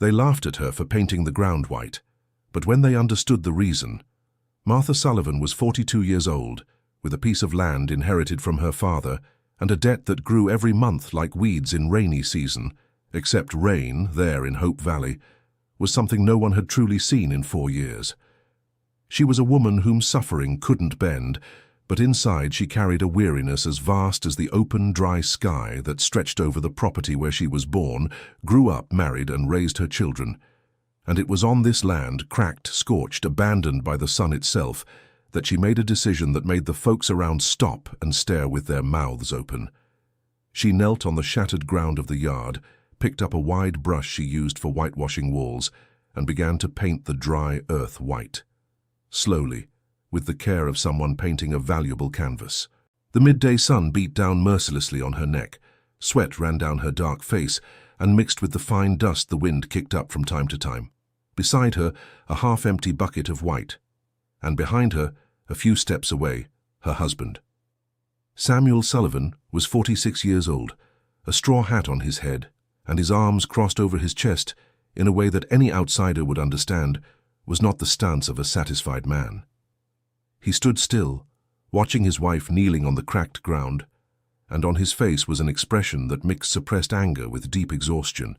They laughed at her for painting the ground white, but when they understood the reason, Martha Sullivan was 42 years old, with a piece of land inherited from her father and a debt that grew every month like weeds in rainy season, except rain, there in Hope Valley, was something no one had truly seen in 4 years. She was a woman whom suffering couldn't bend, but inside she carried a weariness as vast as the open, dry sky that stretched over the property where she was born, grew up, married, and raised her children. And it was on this land, cracked, scorched, abandoned by the sun itself, that she made a decision that made the folks around stop and stare with their mouths open. She knelt on the shattered ground of the yard, picked up a wide brush she used for whitewashing walls, and began to paint the dry earth white. Slowly, with the care of someone painting a valuable canvas. The midday sun beat down mercilessly on her neck. Sweat ran down her dark face and mixed with the fine dust the wind kicked up from time to time. Beside her, a half-empty bucket of white, and behind her, a few steps away, her husband. Samuel Sullivan was 46 years old, a straw hat on his head, and his arms crossed over his chest in a way that any outsider would understand was not the stance of a satisfied man. He stood still, watching his wife kneeling on the cracked ground, and on his face was an expression that mixed suppressed anger with deep exhaustion,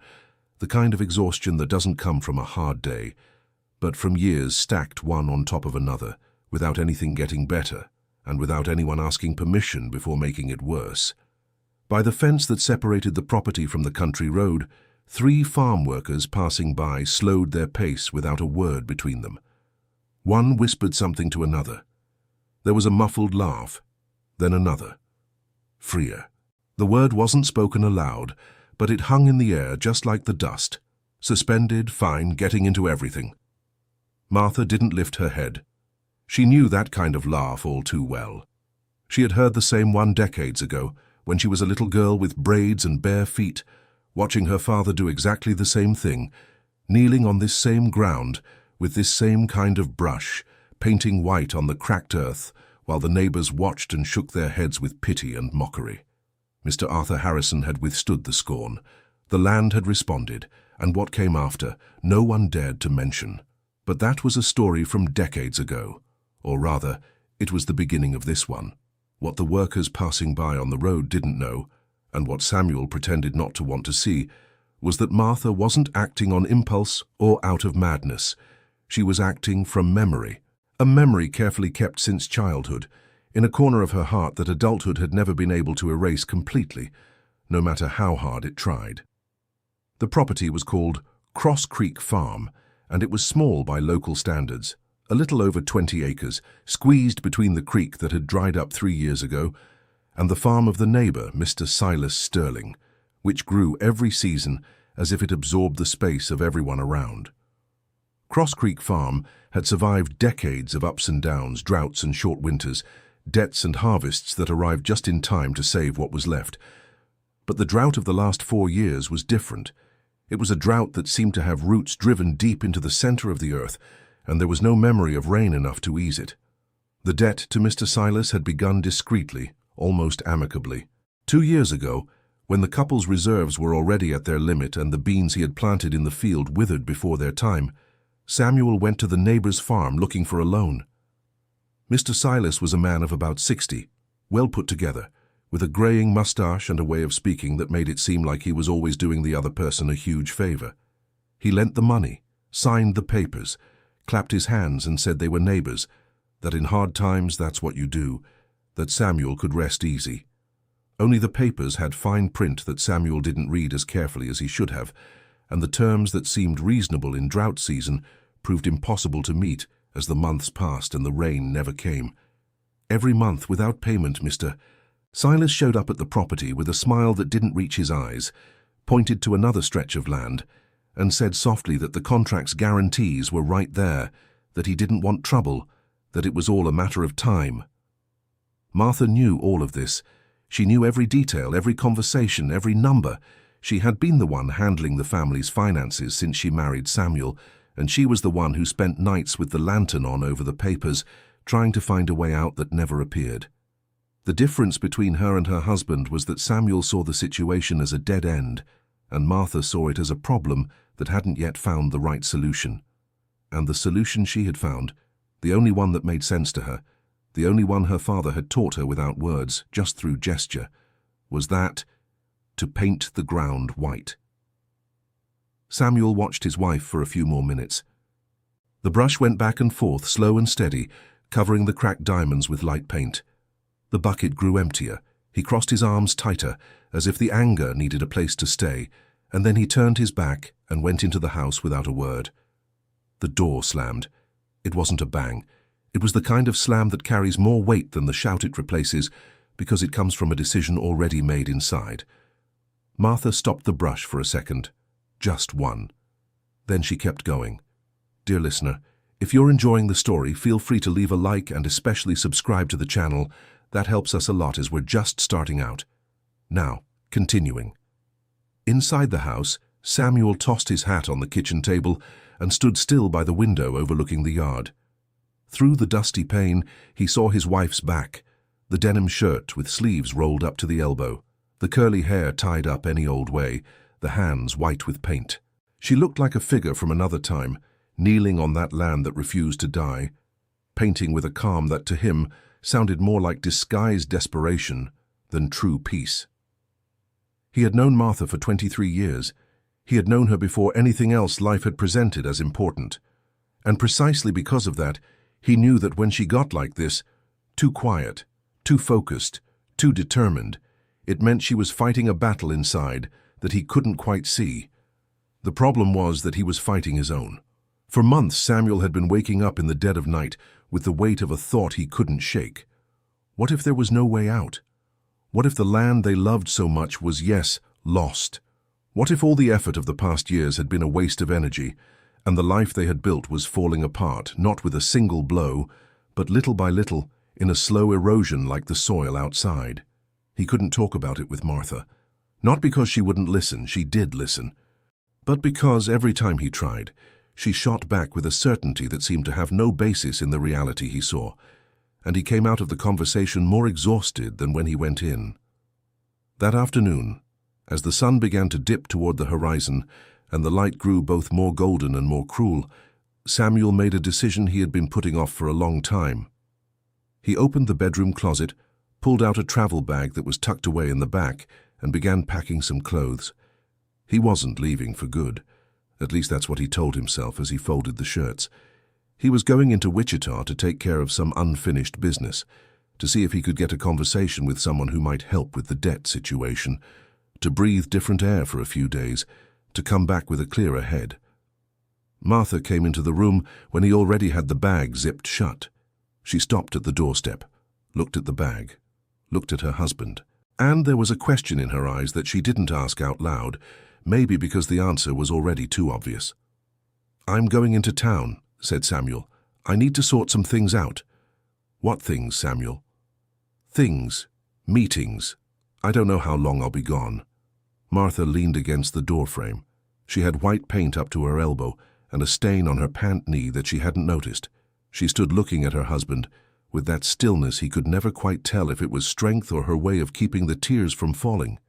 the kind of exhaustion that doesn't come from a hard day, but from years stacked one on top of another, without anything getting better, and without anyone asking permission before making it worse. By the fence that separated the property from the country road, 3 farm workers passing by slowed their pace without a word between them. One whispered something to another. There was a muffled laugh, then another. Freer. The word wasn't spoken aloud, but it hung in the air just like the dust, suspended, fine, getting into everything. Martha didn't lift her head. She knew that kind of laugh all too well. She had heard the same one decades ago, when she was a little girl with braids and bare feet, watching her father do exactly the same thing, kneeling on this same ground, with this same kind of brush, painting white on the cracked earth, while the neighbors watched and shook their heads with pity and mockery. Mr. Arthur Harrison had withstood the scorn. The land had responded, and what came after, no one dared to mention. But that was a story from decades ago, or rather, it was the beginning of this one. What the workers passing by on the road didn't know, and what Samuel pretended not to want to see, was that Martha wasn't acting on impulse or out of madness. She was acting from memory, a memory carefully kept since childhood, in a corner of her heart that adulthood had never been able to erase completely, no matter how hard it tried. The property was called Cross Creek Farm, and it was small by local standards, a little over 20 acres, squeezed between the creek that had dried up 3 years ago, and the farm of the neighbor, Mr. Silas Sterling, which grew every season as if it absorbed the space of everyone around. Cross Creek Farm had survived decades of ups and downs, droughts and short winters, debts and harvests that arrived just in time to save what was left. But the drought of the last 4 years was different. It was a drought that seemed to have roots driven deep into the center of the earth, and there was no memory of rain enough to ease it. The debt to Mr. Silas had begun discreetly, almost amicably. 2 years ago, when the couple's reserves were already at their limit and the beans he had planted in the field withered before their time, Samuel went to the neighbor's farm looking for a loan. Mr. Silas was a man of about 60, well put together, with a graying mustache and a way of speaking that made it seem like he was always doing the other person a huge favor. He lent the money, signed the papers, clapped his hands and said they were neighbors, that in hard times that's what you do, that Samuel could rest easy. Only the papers had fine print that Samuel didn't read as carefully as he should have, and the terms that seemed reasonable in drought season proved impossible to meet as the months passed and the rain never came. Every month without payment, Mr. Silas showed up at the property with a smile that didn't reach his eyes, pointed to another stretch of land, and said softly that the contract's guarantees were right there, that he didn't want trouble, that it was all a matter of time. Martha knew all of this. She knew every detail, every conversation, every number. She had been the one handling the family's finances since she married Samuel, and she was the one who spent nights with the lantern on over the papers, trying to find a way out that never appeared. The difference between her and her husband was that Samuel saw the situation as a dead end, and Martha saw it as a problem that hadn't yet found the right solution. And the solution she had found, the only one that made sense to her, the only one her father had taught her without words, just through gesture, was that to paint the ground white. Samuel watched his wife for a few more minutes. The brush went back and forth, slow and steady, covering the cracked diamonds with light paint. The bucket grew emptier. He crossed his arms tighter, as if the anger needed a place to stay, and then he turned his back and went into the house without a word. The door slammed. It wasn't a bang. It was the kind of slam that carries more weight than the shout it replaces, because it comes from a decision already made inside. Martha stopped the brush for a second. Just one. Then she kept going. Dear listener, if you're enjoying the story, feel free to leave a like and especially subscribe to the channel. That helps us a lot as we're just starting out. Now, continuing. Inside the house, Samuel tossed his hat on the kitchen table and stood still by the window overlooking the yard. Through the dusty pane, he saw his wife's back, the denim shirt with sleeves rolled up to the elbow, the curly hair tied up any old way, the hands white with paint. She looked like a figure from another time, kneeling on that land that refused to die, painting with a calm that to him sounded more like disguised desperation than true peace. He had known Martha for 23 years. He had known her before anything else life had presented as important. And precisely because of that, he knew that when she got like this, too quiet, too focused, too determined, it meant she was fighting a battle inside that he couldn't quite see. The problem was that he was fighting his own. For months, Samuel had been waking up in the dead of night with the weight of a thought he couldn't shake. What if there was no way out? What if the land they loved so much was, yes, lost? What if all the effort of the past years had been a waste of energy, and the life they had built was falling apart, not with a single blow, but little by little, in a slow erosion like the soil outside? He couldn't talk about it with Martha. Not because she wouldn't listen, she did listen, but because every time he tried, she shot back with a certainty that seemed to have no basis in the reality he saw, and he came out of the conversation more exhausted than when he went in. That afternoon, as the sun began to dip toward the horizon and the light grew both more golden and more cruel, Samuel made a decision he had been putting off for a long time. He opened the bedroom closet, pulled out a travel bag that was tucked away in the back, and began packing some clothes. He wasn't leaving for good. At least that's what he told himself as he folded the shirts. He was going into Wichita to take care of some unfinished business, to see if he could get a conversation with someone who might help with the debt situation, to breathe different air for a few days, to come back with a clearer head. Martha came into the room when he already had the bag zipped shut. She stopped at the doorstep, looked at the bag, looked at her husband, and there was a question in her eyes that she didn't ask out loud, maybe because the answer was already too obvious. "I'm going into town," said Samuel. "I need to sort some things out." "What things, Samuel?" "Things. Meetings. I don't know how long I'll be gone." Martha leaned against the doorframe. She had white paint up to her elbow and a stain on her pant knee that she hadn't noticed. She stood looking at her husband with that stillness he could never quite tell if it was strength or her way of keeping the tears from falling.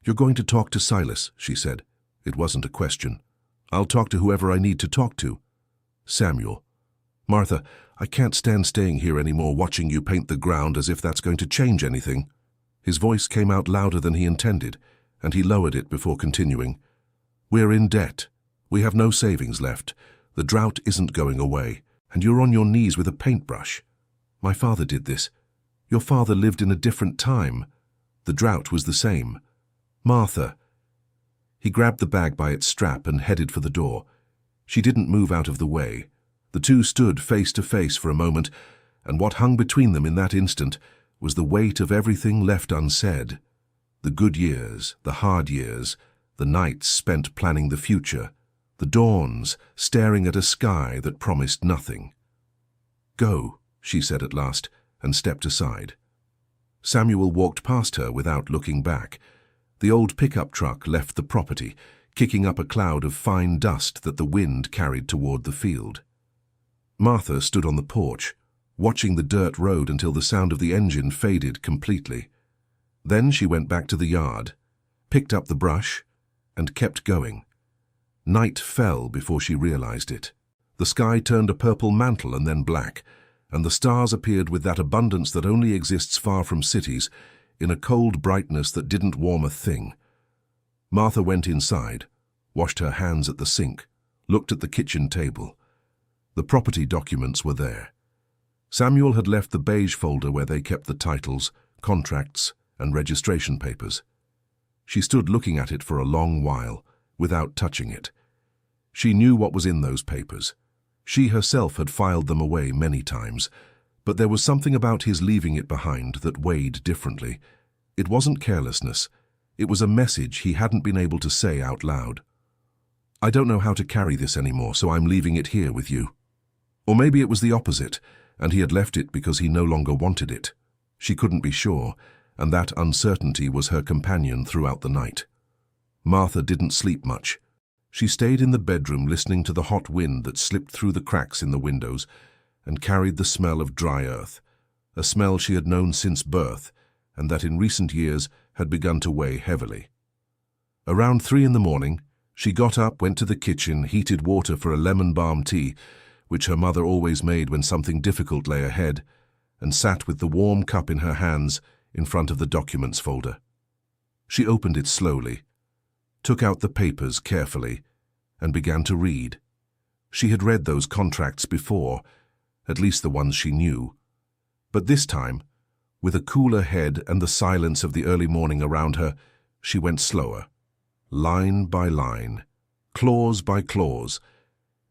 "You're going to talk to Silas," she said. It wasn't a question. "I'll talk to whoever I need to talk to." "Samuel." "Martha, I can't stand staying here anymore watching you paint the ground as if that's going to change anything." His voice came out louder than he intended, and he lowered it before continuing. "We're in debt. We have no savings left. The drought isn't going away, and you're on your knees with a paintbrush. My father did this. Your father lived in a different time. The drought was the same. Martha." He grabbed the bag by its strap and headed for the door. She didn't move out of the way. The two stood face to face for a moment, and what hung between them in that instant was the weight of everything left unsaid. The good years, the hard years, the nights spent planning the future, the dawns staring at a sky that promised nothing. "Go," she said at last, and stepped aside. Samuel walked past her without looking back. The old pickup truck left the property, kicking up a cloud of fine dust that the wind carried toward the field. Martha stood on the porch, watching the dirt road until the sound of the engine faded completely. Then she went back to the yard, picked up the brush, and kept going. Night fell before she realized it. The sky turned a purple mantle and then black, and the stars appeared with that abundance that only exists far from cities, in a cold brightness that didn't warm a thing. Martha went inside, washed her hands at the sink, looked at the kitchen table. The property documents were there. Samuel had left the beige folder where they kept the titles, contracts, and registration papers. She stood looking at it for a long while, without touching it. She knew what was in those papers. She herself had filed them away many times, but there was something about his leaving it behind that weighed differently. It wasn't carelessness. It was a message he hadn't been able to say out loud. "I don't know how to carry this anymore, so I'm leaving it here with you." Or maybe it was the opposite, and he had left it because he no longer wanted it. She couldn't be sure, and that uncertainty was her companion throughout the night. Martha didn't sleep much. She stayed in the bedroom listening to the hot wind that slipped through the cracks in the windows and carried the smell of dry earth, a smell she had known since birth and that in recent years had begun to weigh heavily. Around 3 in the morning, she got up, went to the kitchen, heated water for a lemon balm tea, which her mother always made when something difficult lay ahead, and sat with the warm cup in her hands in front of the documents folder. She opened it slowly, took out the papers carefully, and began to read. She had read those contracts before, at least the ones she knew. But this time, with a cooler head and the silence of the early morning around her, she went slower, line by line, clause by clause,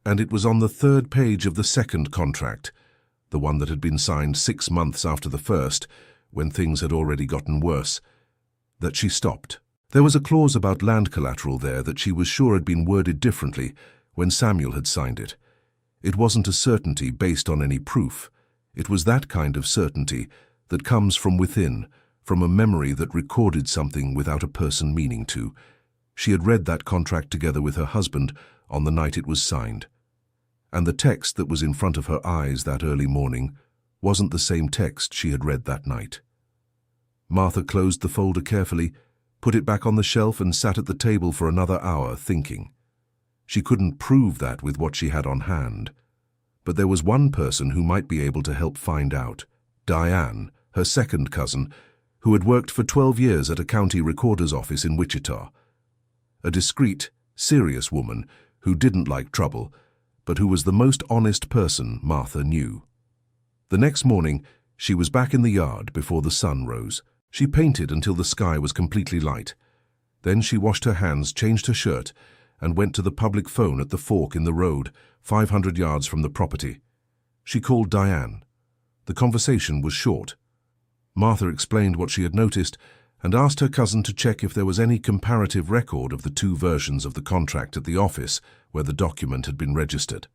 and it was on the 3rd page of the 2nd contract, the one that had been signed 6 months after the first, when things had already gotten worse, that she stopped. There was a clause about land collateral there that she was sure had been worded differently when Samuel had signed it. It wasn't a certainty based on any proof. It was that kind of certainty that comes from within, from a memory that recorded something without a person meaning to. She had read that contract together with her husband on the night it was signed. And the text that was in front of her eyes that early morning wasn't the same text she had read that night. Martha closed the folder carefully, put it back on the shelf and sat at the table for another hour thinking. She couldn't prove that with what she had on hand. But there was one person who might be able to help find out. Diane, her second cousin, who had worked for 12 years at a county recorder's office in Wichita. A discreet, serious woman who didn't like trouble, but who was the most honest person Martha knew. The next morning, she was back in the yard before the sun rose. She painted until the sky was completely light. Then she washed her hands, changed her shirt, and went to the public phone at the fork in the road, 500 yards from the property. She called Diane. The conversation was short. Martha explained what she had noticed and asked her cousin to check if there was any comparative record of the 2 versions of the contract at the office where the document had been registered.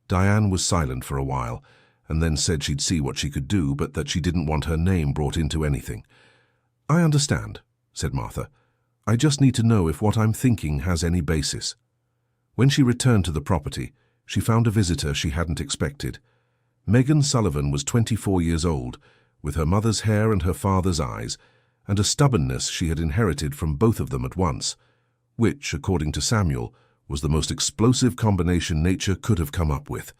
Diane was silent for a while and then said she'd see what she could do, but that she didn't want her name brought into anything. "I understand," said Martha. "I just need to know if what I'm thinking has any basis." When she returned to the property, she found a visitor she hadn't expected. Megan Sullivan was 24 years old, with her mother's hair and her father's eyes, and a stubbornness she had inherited from both of them at once, which, according to Samuel, was the most explosive combination nature could have come up with.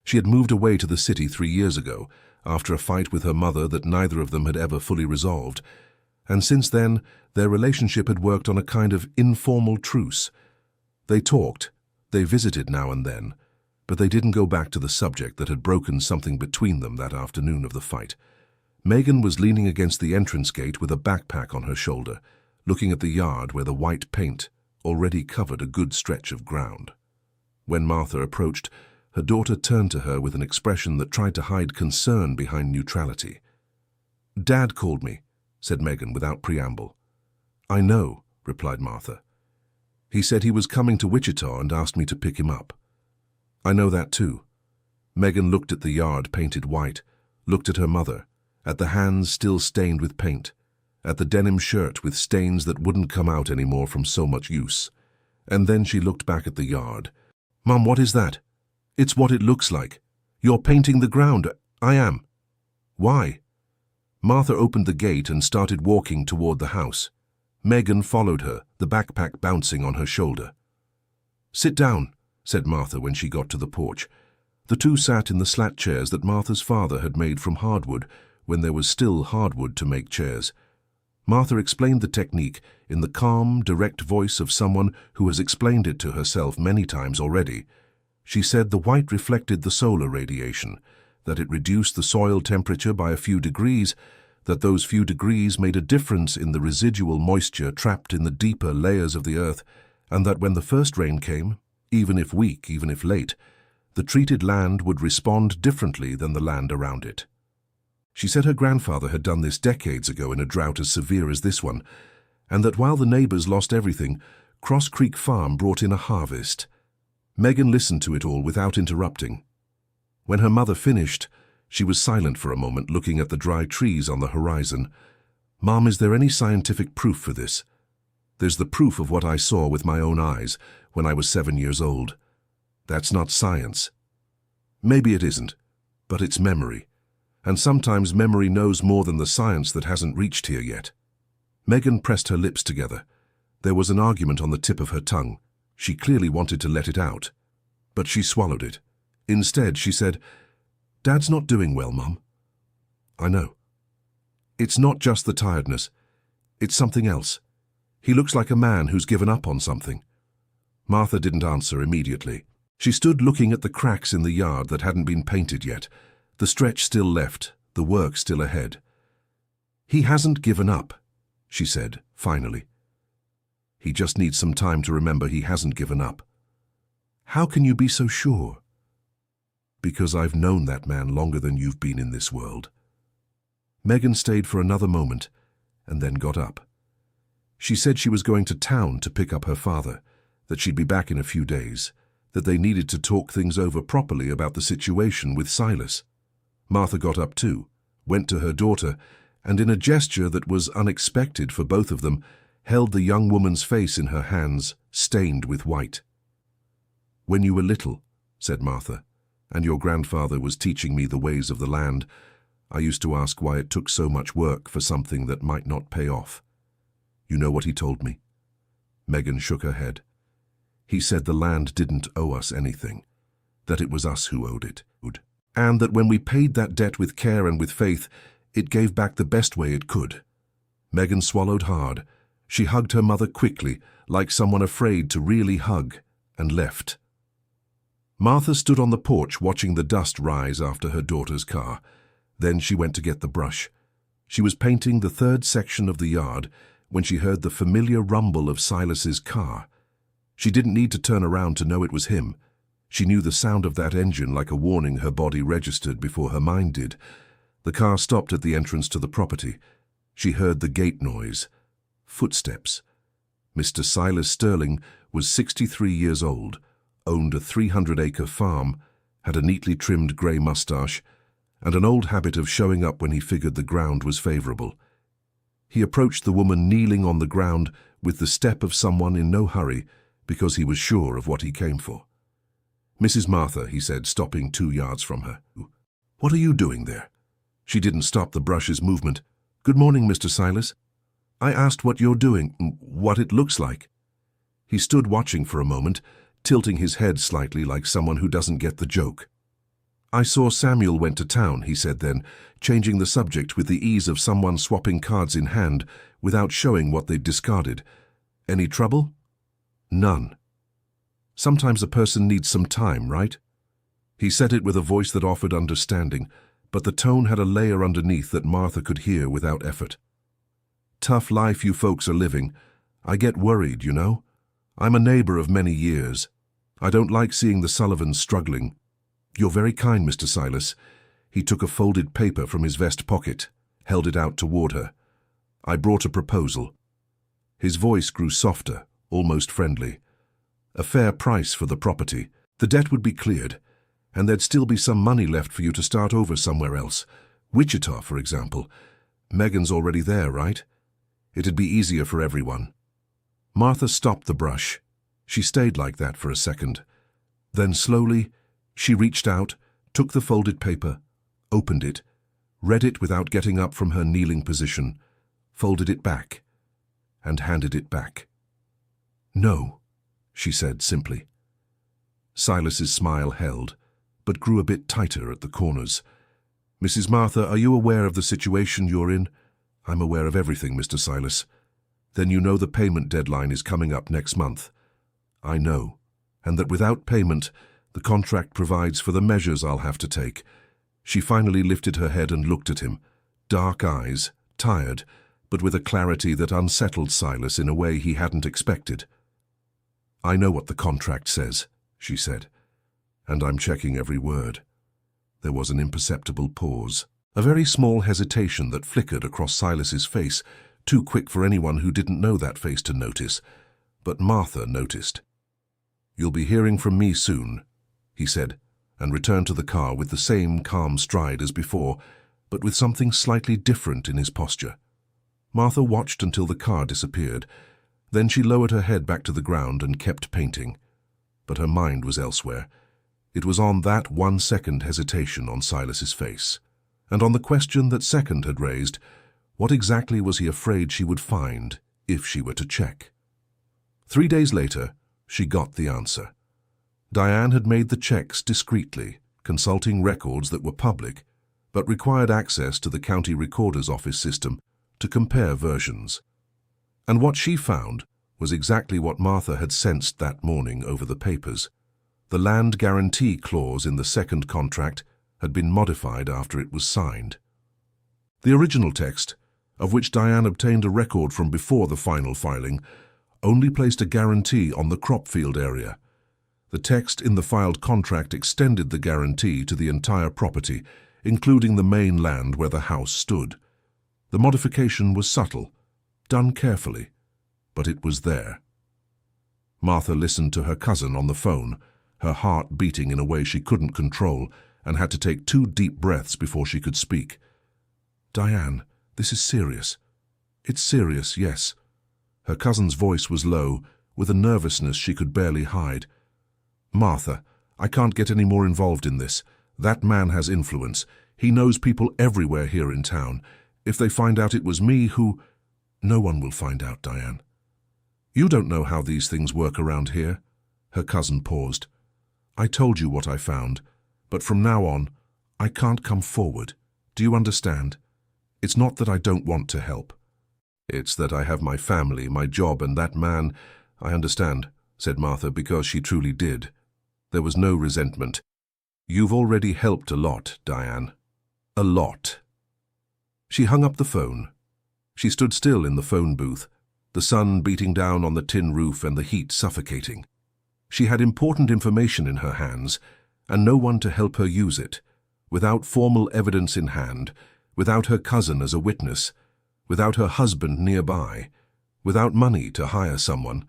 She had moved away to the city 3 years ago, after a fight with her mother that neither of them had ever fully resolved, and since then their relationship had worked on a kind of informal truce. They talked, they visited now and then, but they didn't go back to the subject that had broken something between them that afternoon of the fight. Megan was leaning against the entrance gate with a backpack on her shoulder, looking at the yard where the white paint already covered a good stretch of ground. When Martha approached, her daughter turned to her with an expression that tried to hide concern behind neutrality. "Dad called me," said Megan without preamble. "I know," replied Martha. "He said he was coming to Wichita and asked me to pick him up." "I know that too." Megan looked at the yard painted white, looked at her mother, at the hands still stained with paint, at the denim shirt with stains that wouldn't come out anymore from so much use. And then she looked back at the yard. "Mum, what is that?" "It's what it looks like. You're painting the ground." "I am." "Why?" Martha opened the gate and started walking toward the house. Megan followed her, the backpack bouncing on her shoulder. "Sit down," said Martha when she got to the porch. The two sat in the slat chairs that Martha's father had made from hardwood when there was still hardwood to make chairs. Martha explained the technique in the calm, direct voice of someone who has explained it to herself many times already. She said the white reflected the solar radiation, that it reduced the soil temperature by a few degrees, that those few degrees made a difference in the residual moisture trapped in the deeper layers of the earth, and that when the first rain came, even if weak, even if late, the treated land would respond differently than the land around it. She said her grandfather had done this decades ago in a drought as severe as this one, and that while the neighbors lost everything, Cross Creek Farm brought in a harvest. Megan listened to it all without interrupting. When her mother finished, she was silent for a moment, looking at the dry trees on the horizon. "Mom, is there any scientific proof for this?" "There's the proof of what I saw with my own eyes when I was 7 years old. That's not science." "Maybe it isn't, but it's memory. And sometimes memory knows more than the science that hasn't reached here yet." Megan pressed her lips together. There was an argument on the tip of her tongue. She clearly wanted to let it out, but she swallowed it. Instead, she said, "Dad's not doing well, Mom." "I know. It's not just the tiredness. It's something else. He looks like a man who's given up on something." Martha didn't answer immediately. She stood looking at the cracks in the yard that hadn't been painted yet, the stretch still left, the work still ahead. "He hasn't given up," she said, finally. "He just needs some time to remember he hasn't given up." "How can you be so sure?" "Because I've known that man longer than you've been in this world." Megan stayed for another moment and then got up. She said she was going to town to pick up her father, that she'd be back in a few days, that they needed to talk things over properly about the situation with Silas. Martha got up too, went to her daughter, and in a gesture that was unexpected for both of them, held the young woman's face in her hands, stained with white. "When you were little," said Martha, "and your grandfather was teaching me the ways of the land, I used to ask why it took so much work for something that might not pay off. You know what he told me?" Megan shook her head. "He said the land didn't owe us anything, that it was us who owed it, and that when we paid that debt with care and with faith, it gave back the best way it could." Megan swallowed hard. She hugged her mother quickly, like someone afraid to really hug, and left. Martha stood on the porch watching the dust rise after her daughter's car. Then she went to get the brush. She was painting the third section of the yard when she heard the familiar rumble of Silas's car. She didn't need to turn around to know it was him. She knew the sound of that engine like a warning her body registered before her mind did. The car stopped at the entrance to the property. She heard the gate noise. Footsteps. Mr. Silas Sterling was 63 years old, owned a 300-acre farm, had a neatly trimmed grey mustache, and an old habit of showing up when he figured the ground was favorable. He approached the woman kneeling on the ground with the step of someone in no hurry because he was sure of what he came for. "Mrs. Martha," he said, stopping 2 yards from her. "What are you doing there?" She didn't stop the brush's movement. "Good morning, Mr. Silas. I asked what you're doing, what it looks like." He stood watching for a moment, tilting his head slightly like someone who doesn't get the joke. "I saw Samuel went to town," he said then, changing the subject with the ease of someone swapping cards in hand without showing what they'd discarded. "Any trouble?" "None." "Sometimes a person needs some time, right?" He said it with a voice that offered understanding, but the tone had a layer underneath that Martha could hear without effort. "Tough life you folks are living. I get worried, you know. I'm a neighbor of many years. I don't like seeing the Sullivans struggling." "You're very kind, Mr. Silas." He took a folded paper from his vest pocket, held it out toward her. "I brought a proposal." His voice grew softer, almost friendly. "A fair price for the property. The debt would be cleared, and there'd still be some money left for you to start over somewhere else. Wichita, for example. Megan's already there, right? It'd be easier for everyone." Martha stopped the brush. She stayed like that for a second. Then slowly, she reached out, took the folded paper, opened it, read it without getting up from her kneeling position, folded it back, and handed it back. "No," she said simply. Silas's smile held, but grew a bit tighter at the corners. "Mrs. Martha, are you aware of the situation you're in?" "I'm aware of everything, Mr. Silas." "Then you know the payment deadline is coming up next month." "I know, and that without payment, the contract provides for the measures I'll have to take." She finally lifted her head and looked at him, dark eyes, tired, but with a clarity that unsettled Silas in a way he hadn't expected. "I know what the contract says," she said, "and I'm checking every word." There was an imperceptible pause, a very small hesitation that flickered across Silas's face, too quick for anyone who didn't know that face to notice. But Martha noticed. "You'll be hearing from me soon," he said, and returned to the car with the same calm stride as before, but with something slightly different in his posture. Martha watched until the car disappeared. Then she lowered her head back to the ground and kept painting. But her mind was elsewhere. It was on that 1-second hesitation on Silas's face, and on the question that second had raised, what exactly was he afraid she would find if she were to check? 3 days later, she got the answer. Diane had made the checks discreetly, consulting records that were public, but required access to the county recorder's office system to compare versions. And what she found was exactly what Martha had sensed that morning over the papers. The land guarantee clause in the second contract had been modified after it was signed. The original text, of which Diane obtained a record from before the final filing, only placed a guarantee on the crop field area. The text in the filed contract extended the guarantee to the entire property, including the main land where the house stood. The modification was subtle, done carefully, but it was there. Martha listened to her cousin on the phone, her heart beating in a way she couldn't control, and had to take 2 deep breaths before she could speak. "Diane, this is serious." "It's serious, yes." Her cousin's voice was low, with a nervousness she could barely hide. "Martha, I can't get any more involved in this. That man has influence. He knows people everywhere here in town. If they find out it was me who—" "No one will find out, Diane." "You don't know how these things work around here." Her cousin paused. "I told you what I found, but from now on, I can't come forward. Do you understand? It's not that I don't want to help. It's that I have my family, my job, and that man—" "I understand," said Martha, because she truly did. There was no resentment. "You've already helped a lot, Diane. A lot." She hung up the phone. She stood still in the phone booth, the sun beating down on the tin roof and the heat suffocating. She had important information in her hands, and no one to help her use it, without formal evidence in hand, without her cousin as a witness, without her husband nearby, without money to hire someone,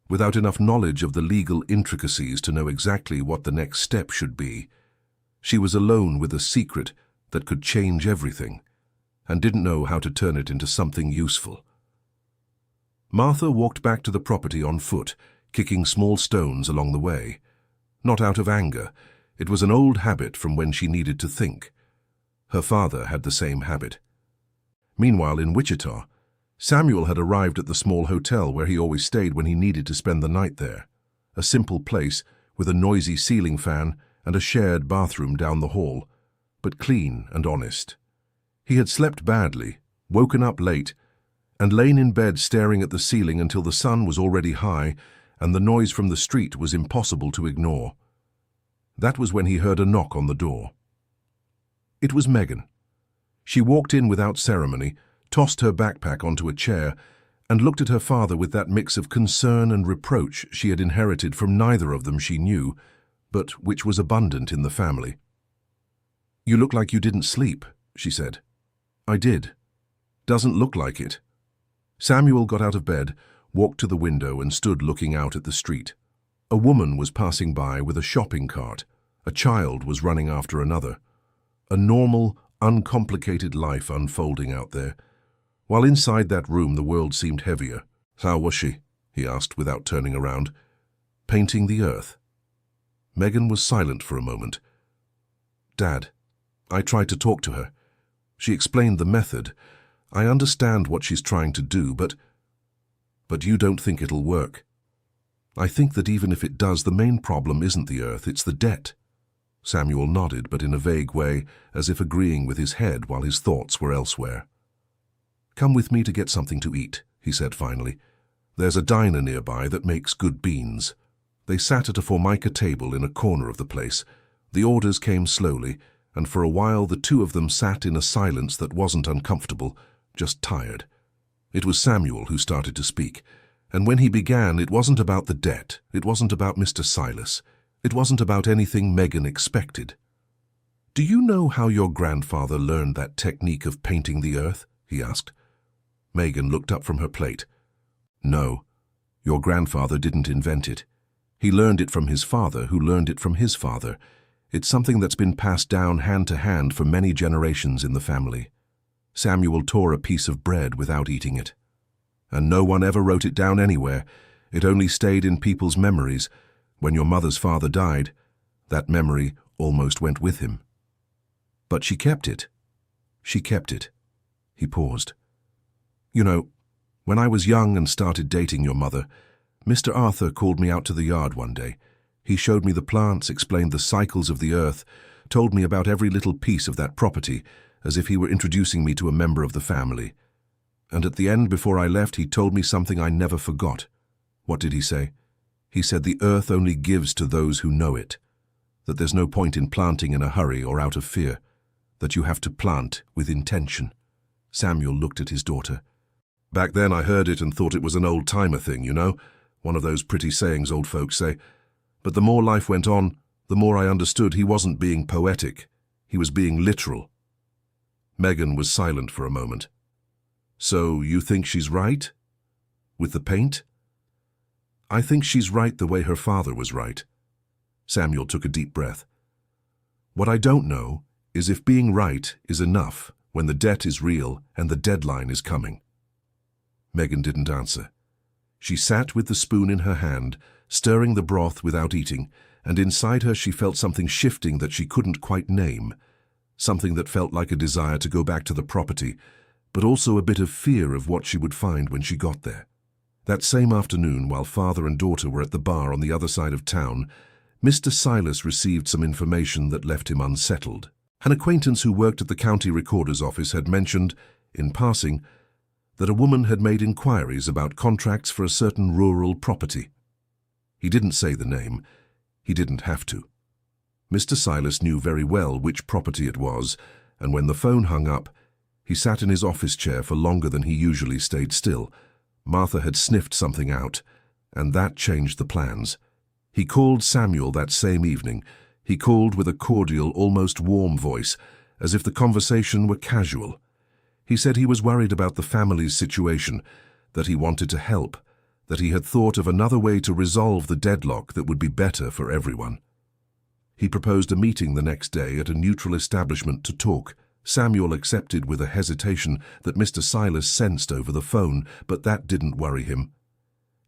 without enough knowledge of the legal intricacies to know exactly what the next step should be. She was alone with a secret that could change everything, and didn't know how to turn it into something useful. Martha walked back to the property on foot, kicking small stones along the way. Not out of anger. It was an old habit from when she needed to think. Her father had the same habit. Meanwhile, in Wichita, Samuel had arrived at the small hotel where he always stayed when he needed to spend the night there. A simple place with a noisy ceiling fan and a shared bathroom down the hall, but clean and honest. He had slept badly, woken up late, and lain in bed staring at the ceiling until the sun was already high and the noise from the street was impossible to ignore. That was when he heard a knock on the door. It was Megan. She walked in without ceremony, tossed her backpack onto a chair, and looked at her father with that mix of concern and reproach she had inherited from neither of them she knew, but which was abundant in the family. "You look like you didn't sleep," she said. "I did. Doesn't look like it." Samuel got out of bed, walked to the window and stood looking out at the street. A woman was passing by with a shopping cart. A child was running after another. A normal, uncomplicated life unfolding out there. While inside that room the world seemed heavier. "How was she?" he asked without turning around. "Painting the earth." Megan was silent for a moment. "Dad, I tried to talk to her. She explained the method. I understand what she's trying to do, but—" But you don't think it'll work. I think that even if it does, the main problem isn't the earth, it's the debt. Samuel nodded, but in a vague way, as if agreeing with his head while his thoughts were elsewhere. Come with me to get something to eat, he said finally. There's a diner nearby that makes good beans. They sat at a formica table in a corner of the place. The orders came slowly, and for a while the two of them sat in a silence that wasn't uncomfortable, just tired. It was Samuel who started to speak, and when he began, it wasn't about the debt, it wasn't about Mr. Silas, it wasn't about anything Megan expected. Do you know how your grandfather learned that technique of painting the earth? He asked. Megan looked up from her plate. No, your grandfather didn't invent it. He learned it from his father, who learned it from his father. It's something that's been passed down hand to hand for many generations in the family. Samuel tore a piece of bread without eating it. And no one ever wrote it down anywhere. It only stayed in people's memories. When your mother's father died, that memory almost went with him. But she kept it. She kept it. He paused. You know, when I was young and started dating your mother, Mr. Arthur called me out to the yard one day. He showed me the plants, explained the cycles of the earth, told me about every little piece of that property, as if he were introducing me to a member of the family. And at the end, before I left, he told me something I never forgot. What did he say? He said the earth only gives to those who know it, that there's no point in planting in a hurry or out of fear, that you have to plant with intention. Samuel looked at his daughter. Back then I heard it and thought it was an old-timer thing, you know, one of those pretty sayings old folks say. But the more life went on, the more I understood he wasn't being poetic. He was being literal. Megan was silent for a moment. So you think she's right? With the paint? I think she's right the way her father was right. Samuel took a deep breath. What I don't know is if being right is enough when the debt is real and the deadline is coming. Megan didn't answer. She sat with the spoon in her hand, stirring the broth without eating, and inside her she felt something shifting that she couldn't quite name, something that felt like a desire to go back to the property, but also a bit of fear of what she would find when she got there. That same afternoon, while father and daughter were at the bar on the other side of town, Mr. Silas received some information that left him unsettled. An acquaintance who worked at the county recorder's office had mentioned, in passing, that a woman had made inquiries about contracts for a certain rural property. He didn't say the name. He didn't have to. Mr. Silas knew very well which property it was, and when the phone hung up, he sat in his office chair for longer than he usually stayed still. Martha had sniffed something out, and that changed the plans. He called Samuel that same evening. He called with a cordial, almost warm voice, as if the conversation were casual. He said he was worried about the family's situation, that he wanted to help, that he had thought of another way to resolve the deadlock that would be better for everyone. He proposed a meeting the next day at a neutral establishment to talk. Samuel accepted with a hesitation that Mr. Silas sensed over the phone, but that didn't worry him.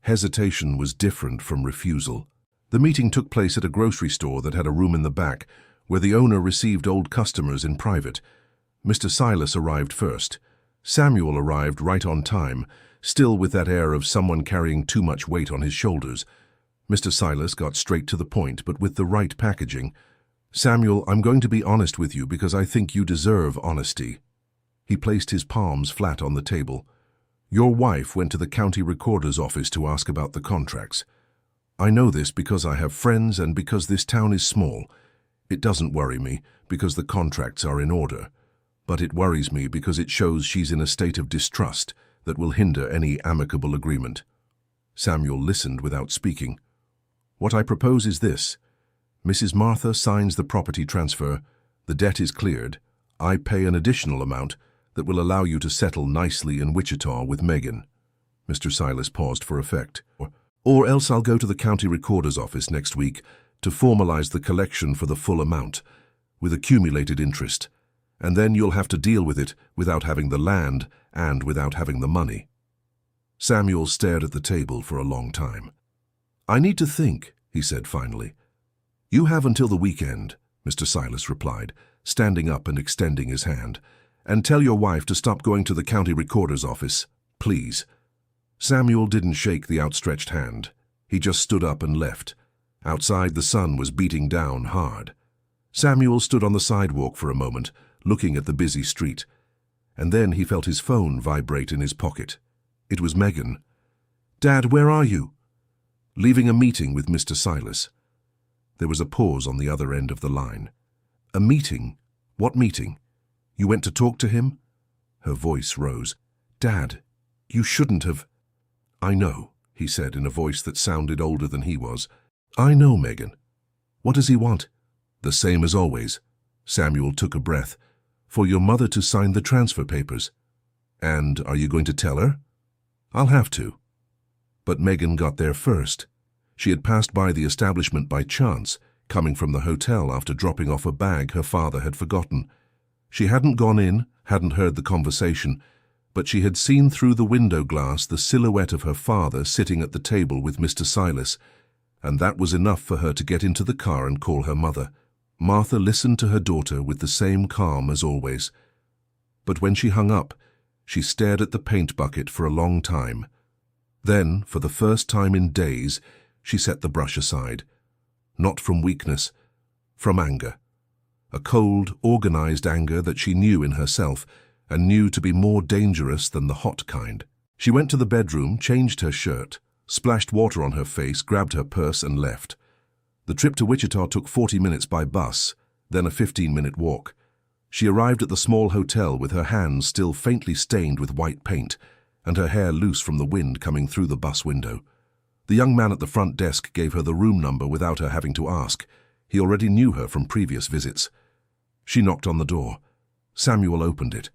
Hesitation was different from refusal. The meeting took place at a grocery store that had a room in the back, where the owner received old customers in private. Mr. Silas arrived first. Samuel arrived right on time, still with that air of someone carrying too much weight on his shoulders. Mr. Silas got straight to the point, but with the right packaging. Samuel, I'm going to be honest with you because I think you deserve honesty. He placed his palms flat on the table. Your wife went to the county recorder's office to ask about the contracts. I know this because I have friends and because this town is small. It doesn't worry me because the contracts are in order. But it worries me because it shows she's in a state of distrust that will hinder any amicable agreement. Samuel listened without speaking. What I propose is this. Mrs. Martha signs the property transfer, the debt is cleared, I pay an additional amount that will allow you to settle nicely in Wichita with Megan. Mr. Silas paused for effect. Or else I'll go to the county recorder's office next week to formalize the collection for the full amount, with accumulated interest, and then you'll have to deal with it without having the land and without having the money. Samuel stared at the table for a long time. I need to think, he said finally. You have until the weekend, Mr. Silas replied, standing up and extending his hand. And tell your wife to stop going to the county recorder's office, please. Samuel didn't shake the outstretched hand. He just stood up and left. Outside, the sun was beating down hard. Samuel stood on the sidewalk for a moment, looking at the busy street. And then he felt his phone vibrate in his pocket. It was Megan. "Dad, where are you?" "Leaving a meeting with Mr. Silas." There was a pause on the other end of the line. "A meeting? What meeting? You went to talk to him?" Her voice rose. "Dad, you shouldn't have—" "I know," he said in a voice that sounded older than he was. "I know, Megan. What does he want?" "The same as always." Samuel took a breath. "For your mother to sign the transfer papers." "And are you going to tell her?" "I'll have to." But Megan got there first. She had passed by the establishment by chance, coming from the hotel after dropping off a bag her father had forgotten. She hadn't gone in, hadn't heard the conversation, but she had seen through the window glass the silhouette of her father sitting at the table with Mr. Silas, and that was enough for her to get into the car and call her mother. Martha listened to her daughter with the same calm as always. But when she hung up, she stared at the paint bucket for a long time. Then, for the first time in days, she set the brush aside. Not from weakness, from anger. A cold, organized anger that she knew in herself, and knew to be more dangerous than the hot kind. She went to the bedroom, changed her shirt, splashed water on her face, grabbed her purse and left. The trip to Wichita took 40 minutes by bus, then a 15-minute walk. She arrived at the small hotel with her hands still faintly stained with white paint, and her hair loose from the wind coming through the bus window. The young man at the front desk gave her the room number without her having to ask. He already knew her from previous visits. She knocked on the door. Samuel opened it.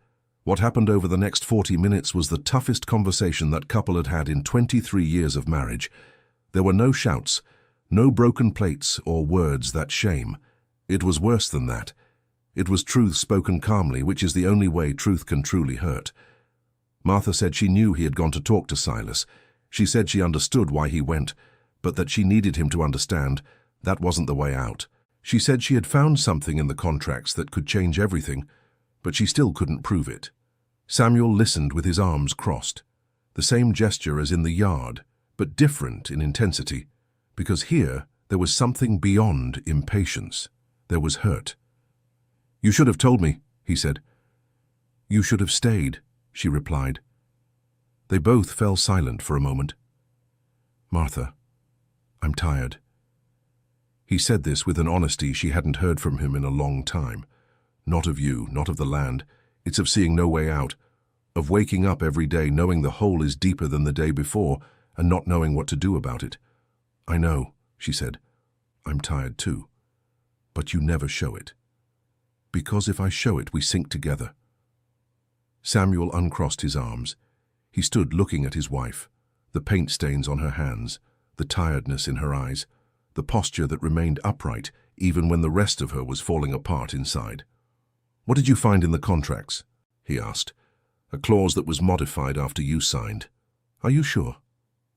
What happened over the next 40 minutes was the toughest conversation that couple had had in 23 years of marriage. There were no shouts, no broken plates or words that shame. It was worse than that. It was truth spoken calmly, which is the only way truth can truly hurt. Martha said she knew he had gone to talk to Silas. She said she understood why he went, but that she needed him to understand that wasn't the way out. She said she had found something in the contracts that could change everything, but she still couldn't prove it. Samuel listened with his arms crossed. The same gesture as in the yard, but different in intensity, because here there was something beyond impatience. There was hurt. "You should have told me," he said. "You should have stayed," she replied. They both fell silent for a moment. "Martha, I'm tired." He said this with an honesty she hadn't heard from him in a long time. Not of you, not of the land. It's of seeing no way out, of waking up every day knowing the hole is deeper than the day before and not knowing what to do about it. "I know," she said. "I'm tired too. But you never show it. Because if I show it, we sink together." Samuel uncrossed his arms. He stood looking at his wife, the paint stains on her hands, the tiredness in her eyes, the posture that remained upright even when the rest of her was falling apart inside. "What did you find in the contracts?" he asked. "A clause that was modified after you signed." "Are you sure?"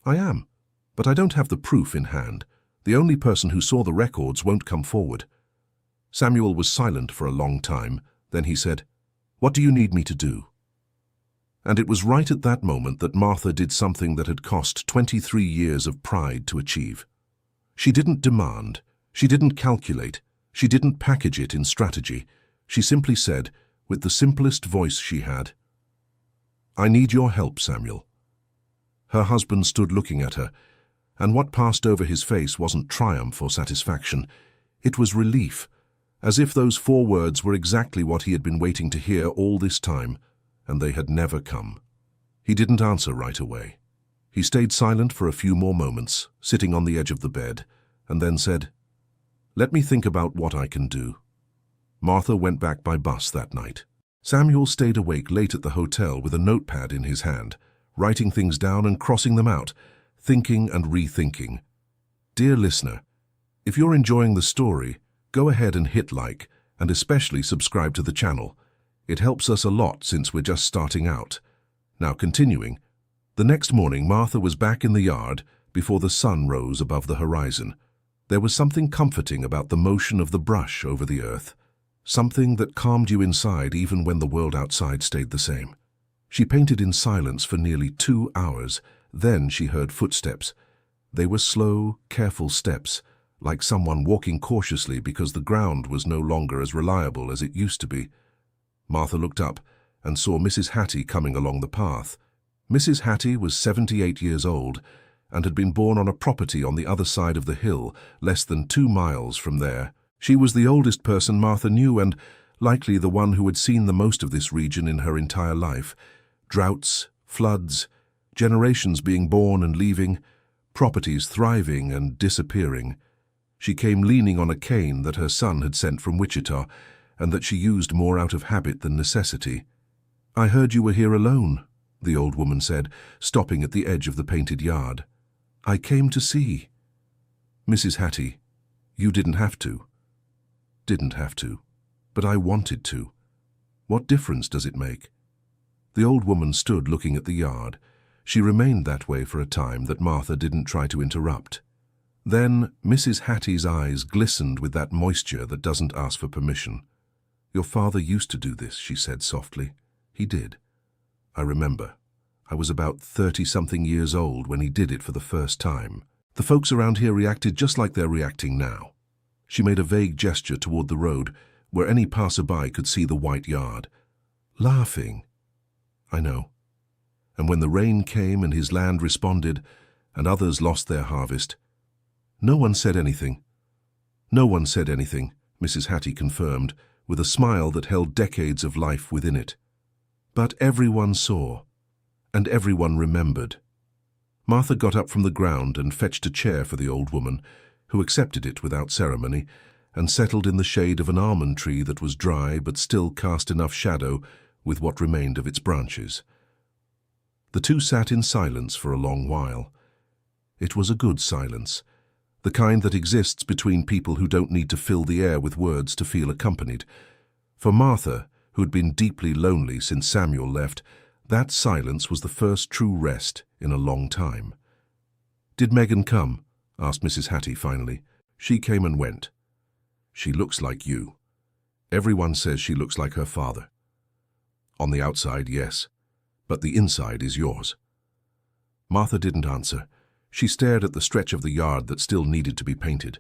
"I am, but I don't have the proof in hand. The only person who saw the records won't come forward." Samuel was silent for a long time. Then he said, "What do you need me to do?" And it was right at that moment that Martha did something that had cost 23 years of pride to achieve. She didn't demand, she didn't calculate, she didn't package it in strategy. She simply said, with the simplest voice she had, "I need your help, Samuel." Her husband stood looking at her, and what passed over his face wasn't triumph or satisfaction. It was relief, as if those 4 words were exactly what he had been waiting to hear all this time, and they had never come. He didn't answer right away. He stayed silent for a few more moments, sitting on the edge of the bed, and then said, "Let me think about what I can do." Martha went back by bus that night. Samuel stayed awake late at the hotel with a notepad in his hand, writing things down and crossing them out, thinking and rethinking. Dear listener, if you're enjoying the story, go ahead and hit like, and especially subscribe to the channel. It helps us a lot since we're just starting out. Now continuing, the next morning Martha was back in the yard before the sun rose above the horizon. There was something comforting about the motion of the brush over the earth, something that calmed you inside even when the world outside stayed the same. She painted in silence for nearly 2 hours, Then she heard footsteps. They were slow, careful steps, like someone walking cautiously because the ground was no longer as reliable as it used to be. Martha looked up and saw Mrs. Hattie coming along the path. Mrs. Hattie was 78 years old and had been born on a property on the other side of the hill, less than 2 miles from there. She was the oldest person Martha knew and likely the one who had seen the most of this region in her entire life. Droughts, floods, generations being born and leaving, properties thriving and disappearing. She came leaning on a cane that her son had sent from Wichita and that she used more out of habit than necessity. "I heard you were here alone," the old woman said, stopping at the edge of the painted yard. "I came to see." "Mrs. Hattie, you didn't have to." "Didn't have to, but I wanted to. What difference does it make?" The old woman stood looking at the yard. She remained that way for a time that Martha didn't try to interrupt. Then Mrs. Hattie's eyes glistened with that moisture that doesn't ask for permission. "Your father used to do this," she said softly. "He did. I remember. I was about 30-something years old when he did it for the first time. The folks around here reacted just like they're reacting now." She made a vague gesture toward the road, where any passerby could see the white yard. "Laughing." "I know. And when the rain came and his land responded, and others lost their harvest, no one said anything." "No one said anything," Mrs. Hattie confirmed, with a smile that held decades of life within it. "But everyone saw, and everyone remembered." Martha got up from the ground and fetched a chair for the old woman, who accepted it without ceremony, and settled in the shade of an almond tree that was dry but still cast enough shadow with what remained of its branches. The two sat in silence for a long while. It was a good silence, the kind that exists between people who don't need to fill the air with words to feel accompanied. For Martha, who'd been deeply lonely since Samuel left, that silence was the first true rest in a long time. "Did Megan come?" asked Mrs. Hattie finally. "She came and went." "She looks like you. Everyone says she looks like her father." "On the outside, yes, but the inside is yours." Martha didn't answer. She stared at the stretch of the yard that still needed to be painted.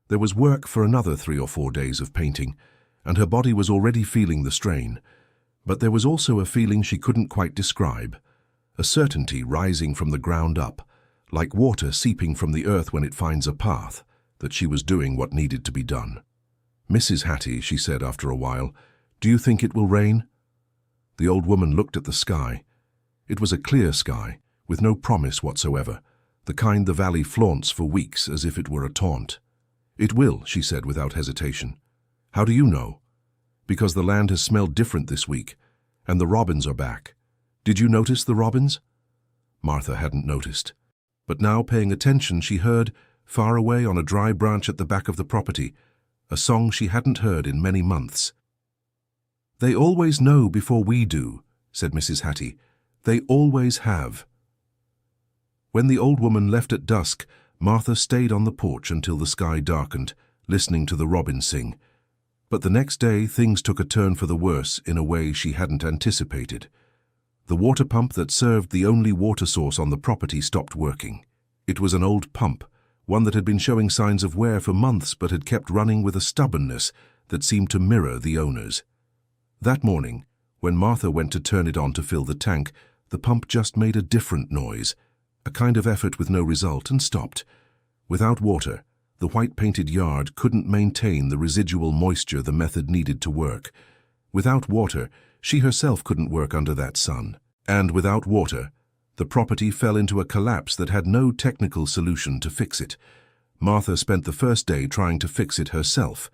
There was work for another 3 or 4 days of painting, and her body was already feeling the strain. But there was also a feeling she couldn't quite describe, a certainty rising from the ground up, like water seeping from the earth when it finds a path, that she was doing what needed to be done. "Mrs. Hattie," she said after a while, "do you think it will rain?" The old woman looked at the sky. It was a clear sky, with no promise whatsoever, the kind the valley flaunts for weeks as if it were a taunt. "It will," she said without hesitation. "How do you know?" "Because the land has smelled different this week, and the robins are back. Did you notice the robins?" Martha hadn't noticed. But now, paying attention, she heard, far away on a dry branch at the back of the property, a song she hadn't heard in many months. "They always know before we do," said Mrs. Hattie. "They always have." When the old woman left at dusk, Martha stayed on the porch until the sky darkened, listening to the robins sing. But the next day things took a turn for the worse in a way she hadn't anticipated. The water pump that served the only water source on the property stopped working. It was an old pump, one that had been showing signs of wear for months but had kept running with a stubbornness that seemed to mirror the owners. That morning, when Martha went to turn it on to fill the tank, the pump just made a different noise, a kind of effort with no result, and stopped. Without water, the white-painted yard couldn't maintain the residual moisture the method needed to work. Without water, she herself couldn't work under that sun. And without water, the property fell into a collapse that had no technical solution to fix it. Martha spent the first day trying to fix it herself.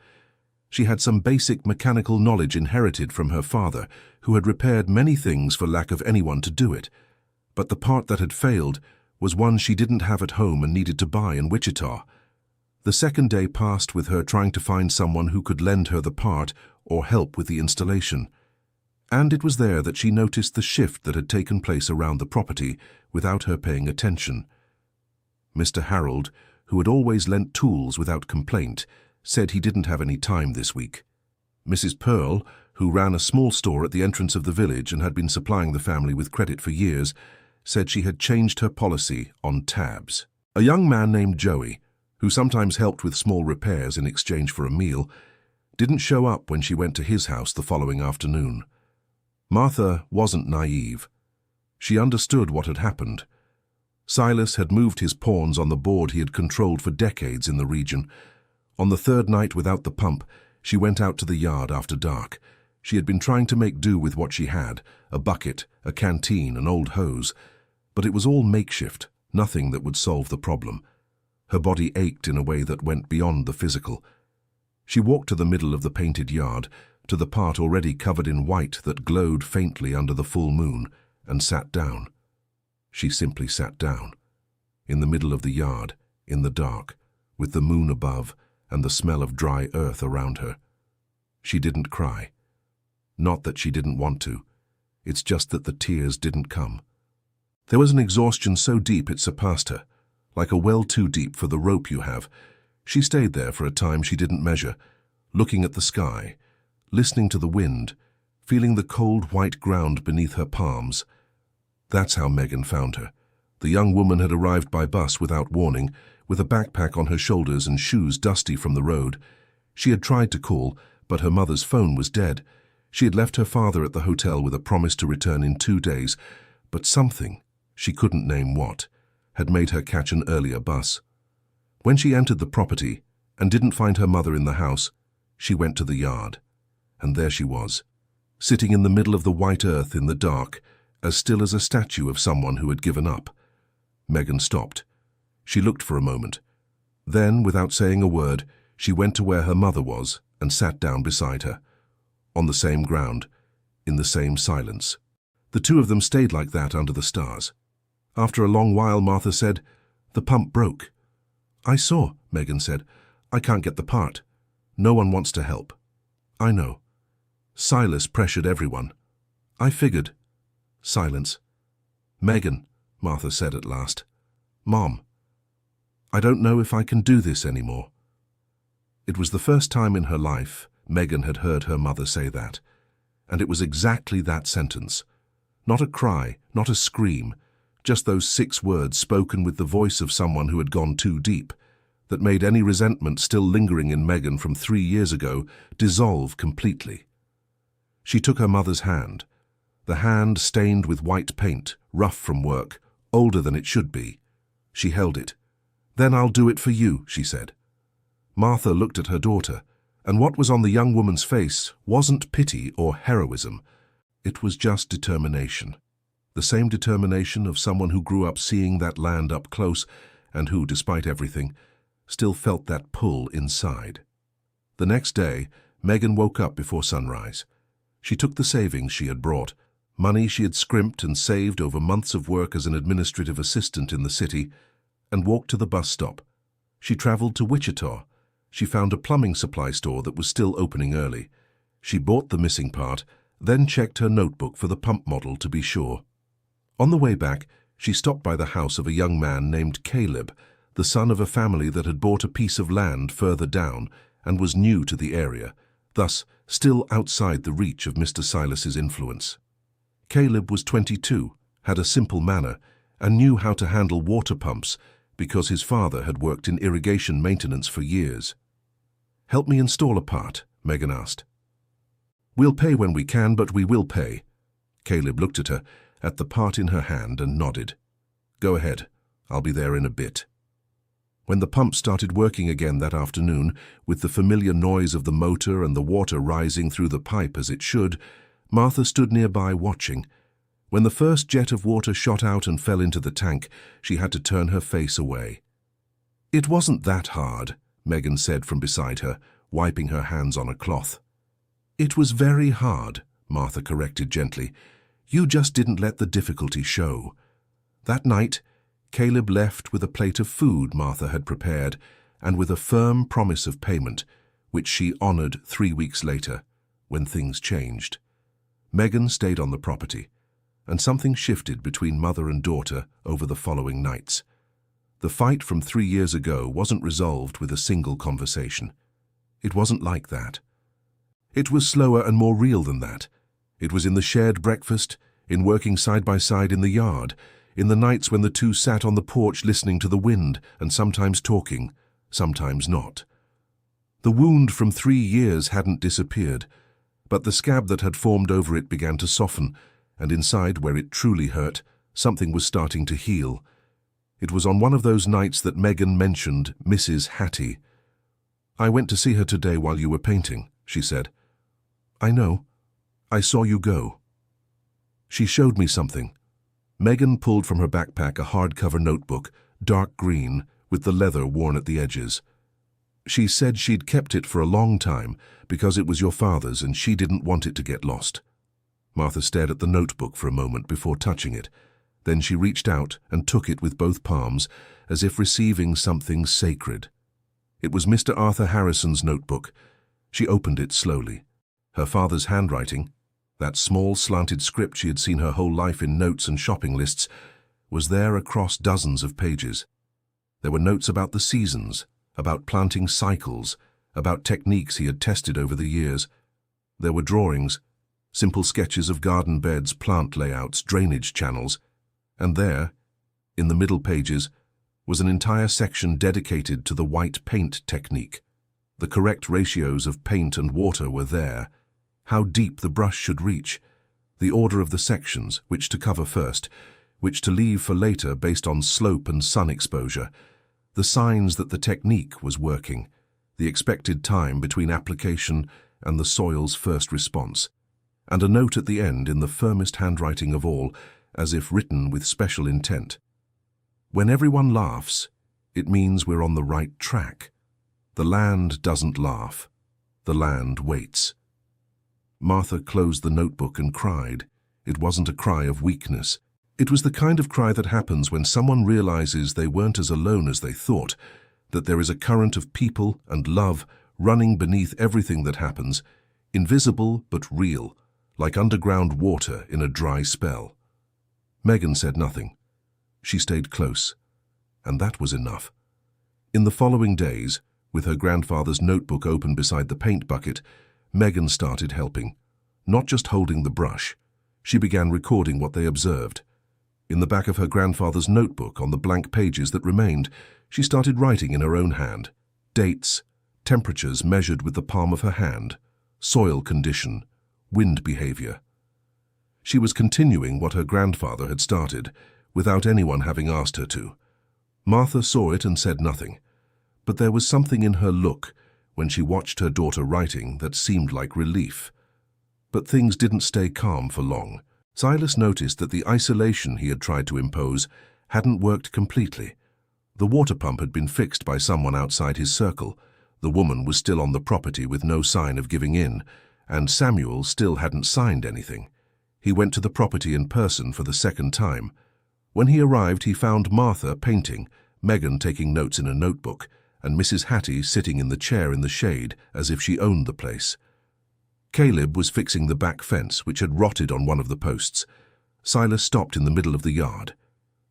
She had some basic mechanical knowledge inherited from her father, who had repaired many things for lack of anyone to do it. But the part that had failed was one she didn't have at home and needed to buy in Wichita. The second day passed with her trying to find someone who could lend her the part or help with the installation. And it was there that she noticed the shift that had taken place around the property without her paying attention. Mr. Harold, who had always lent tools without complaint, said he didn't have any time this week. Mrs. Pearl, who ran a small store at the entrance of the village and had been supplying the family with credit for years, said she had changed her policy on tabs. A young man named Joey, who sometimes helped with small repairs in exchange for a meal, didn't show up when she went to his house the following afternoon. Martha wasn't naive. She understood what had happened. Silas had moved his pawns on the board he had controlled for decades in the region. On the third night without the pump, she went out to the yard after dark. She had been trying to make do with what she had, a bucket, a canteen, an old hose. But it was all makeshift, nothing that would solve the problem. Her body ached in a way that went beyond the physical. She walked to the middle of the painted yard, to the part already covered in white that glowed faintly under the full moon, and sat down. She simply sat down, in the middle of the yard, in the dark, with the moon above and the smell of dry earth around her. She didn't cry. Not that she didn't want to. It's just that the tears didn't come. There was an exhaustion so deep it surpassed her, like a well too deep for the rope you have. She stayed there for a time she didn't measure, looking at the sky, listening to the wind, feeling the cold white ground beneath her palms. That's how Megan found her. The young woman had arrived by bus without warning, with a backpack on her shoulders and shoes dusty from the road. She had tried to call, but her mother's phone was dead. She had left her father at the hotel with a promise to return in 2 days, but something, she couldn't name what, had made her catch an earlier bus. When she entered the property and didn't find her mother in the house, she went to the yard. And there she was, sitting in the middle of the white earth in the dark, as still as a statue of someone who had given up. Megan stopped. She looked for a moment. Then, without saying a word, she went to where her mother was and sat down beside her, on the same ground, in the same silence. The two of them stayed like that under the stars. After a long while, Martha said, "The pump broke." "I saw," Megan said. "I can't get the part. No one wants to help." "I know." Silas pressured everyone. "I figured." Silence. "Megan," Martha said at last. "Mom, I don't know if I can do this anymore." It was the first time in her life Megan had heard her mother say that, and it was exactly that sentence. Not a cry, not a scream, just those 6 words spoken with the voice of someone who had gone too deep, that made any resentment still lingering in Megan from 3 years ago dissolve completely. She took her mother's hand, the hand stained with white paint, rough from work, older than it should be. She held it. "Then I'll do it for you," she said. Martha looked at her daughter, and what was on the young woman's face wasn't pity or heroism. It was just determination. The same determination of someone who grew up seeing that land up close and who, despite everything, still felt that pull inside. The next day, Megan woke up before sunrise. She took the savings she had brought, money she had scrimped and saved over months of work as an administrative assistant in the city, and walked to the bus stop. She traveled to Wichita. She found a plumbing supply store that was still opening early. She bought the missing part, then checked her notebook for the pump model to be sure. On the way back, she stopped by the house of a young man named Caleb, the son of a family that had bought a piece of land further down and was new to the area, thus still outside the reach of Mr. Silas's influence. Caleb was 22, had a simple manner, and knew how to handle water pumps because his father had worked in irrigation maintenance for years. "Help me install a part," Megan asked. "We'll pay when we can, but we will pay." Caleb looked at her, at the part in her hand, and nodded. "Go ahead. I'll be there in a bit." When the pump started working again that afternoon, with the familiar noise of the motor and the water rising through the pipe as it should, Martha stood nearby watching. When the first jet of water shot out and fell into the tank, she had to turn her face away. "It wasn't that hard," Megan said from beside her, wiping her hands on a cloth. "It was very hard," Martha corrected gently. "You just didn't let the difficulty show." That night, Caleb left with a plate of food Martha had prepared and with a firm promise of payment, which she honored 3 weeks later, when things changed. Megan stayed on the property, and something shifted between mother and daughter over the following nights. The fight from 3 years ago wasn't resolved with a single conversation. It wasn't like that. It was slower and more real than that. It was in the shared breakfast, in working side by side in the yard, in the nights when the two sat on the porch listening to the wind and sometimes talking, sometimes not. The wound from 3 years hadn't disappeared, but the scab that had formed over it began to soften, and inside, where it truly hurt, something was starting to heal. It was on one of those nights that Megan mentioned Mrs. Hattie. "I went to see her today while you were painting," she said. "I know. I saw you go." She showed me something. Megan pulled from her backpack a hardcover notebook, dark green, with the leather worn at the edges. She said she'd kept it for a long time because it was your father's and she didn't want it to get lost. Martha stared at the notebook for a moment before touching it. Then she reached out and took it with both palms, as if receiving something sacred. It was Mr. Arthur Harrison's notebook. She opened it slowly. Her father's handwriting, that small slanted script she had seen her whole life in notes and shopping lists, was there across dozens of pages. There were notes about the seasons, about planting cycles, about techniques he had tested over the years. There were drawings, simple sketches of garden beds, plant layouts, drainage channels, and there, in the middle pages, was an entire section dedicated to the white paint technique. The correct ratios of paint and water were there, how deep the brush should reach, the order of the sections, which to cover first, which to leave for later based on slope and sun exposure, the signs that the technique was working, the expected time between application and the soil's first response, and a note at the end in the firmest handwriting of all, as if written with special intent. "When everyone laughs, it means we're on the right track. The land doesn't laugh. The land waits." Martha closed the notebook and cried. It wasn't a cry of weakness. It was the kind of cry that happens when someone realizes they weren't as alone as they thought, that there is a current of people and love running beneath everything that happens, invisible but real, like underground water in a dry spell. Megan said nothing. She stayed close, and that was enough. In the following days, with her grandfather's notebook open beside the paint bucket, Megan started helping, not just holding the brush. She began recording what they observed. In the back of her grandfather's notebook, on the blank pages that remained, she started writing in her own hand. Dates, temperatures measured with the palm of her hand, soil condition, wind behavior. She was continuing what her grandfather had started, without anyone having asked her to. Martha saw it and said nothing, but there was something in her look when she watched her daughter writing that seemed like relief. But things didn't stay calm for long. Silas noticed that the isolation he had tried to impose hadn't worked completely. The water pump had been fixed by someone outside his circle. The woman was still on the property with no sign of giving in, and Samuel still hadn't signed anything. He went to the property in person for the second time. When he arrived, he found Martha painting, Megan taking notes in a notebook, and Mrs. Hattie sitting in the chair in the shade as if she owned the place. Caleb was fixing the back fence, which had rotted on one of the posts. Silas stopped in the middle of the yard.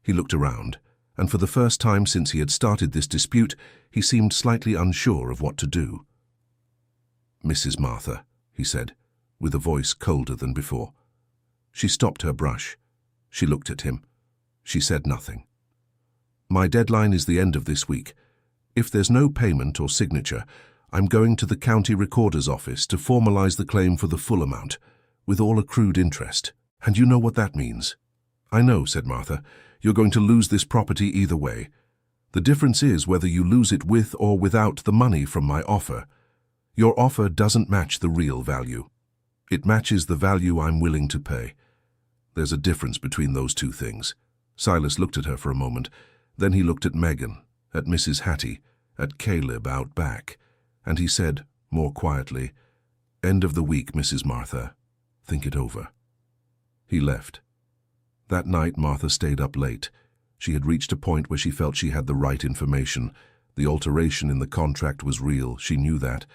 He looked around, and for the first time since he had started this dispute, he seemed slightly unsure of what to do. "Mrs. Martha," he said, with a voice colder than before. She stopped her brush. She looked at him. She said nothing. "My deadline is the end of this week. If there's no payment or signature, I'm going to the county recorder's office to formalize the claim for the full amount, with all accrued interest. And you know what that means." "I know," said Martha. "You're going to lose this property either way. The difference is whether you lose it with or without the money from my offer. Your offer doesn't match the real value. It matches the value I'm willing to pay. There's a difference between those two things." Silas looked at her for a moment. Then he looked at Megan, at Mrs. Hattie, at Caleb out back, and he said, more quietly, "End of the week, Mrs. Martha. Think it over." He left. That night Martha stayed up late. She had reached a point where she felt she had the right information. The alteration in the contract was real, she knew that,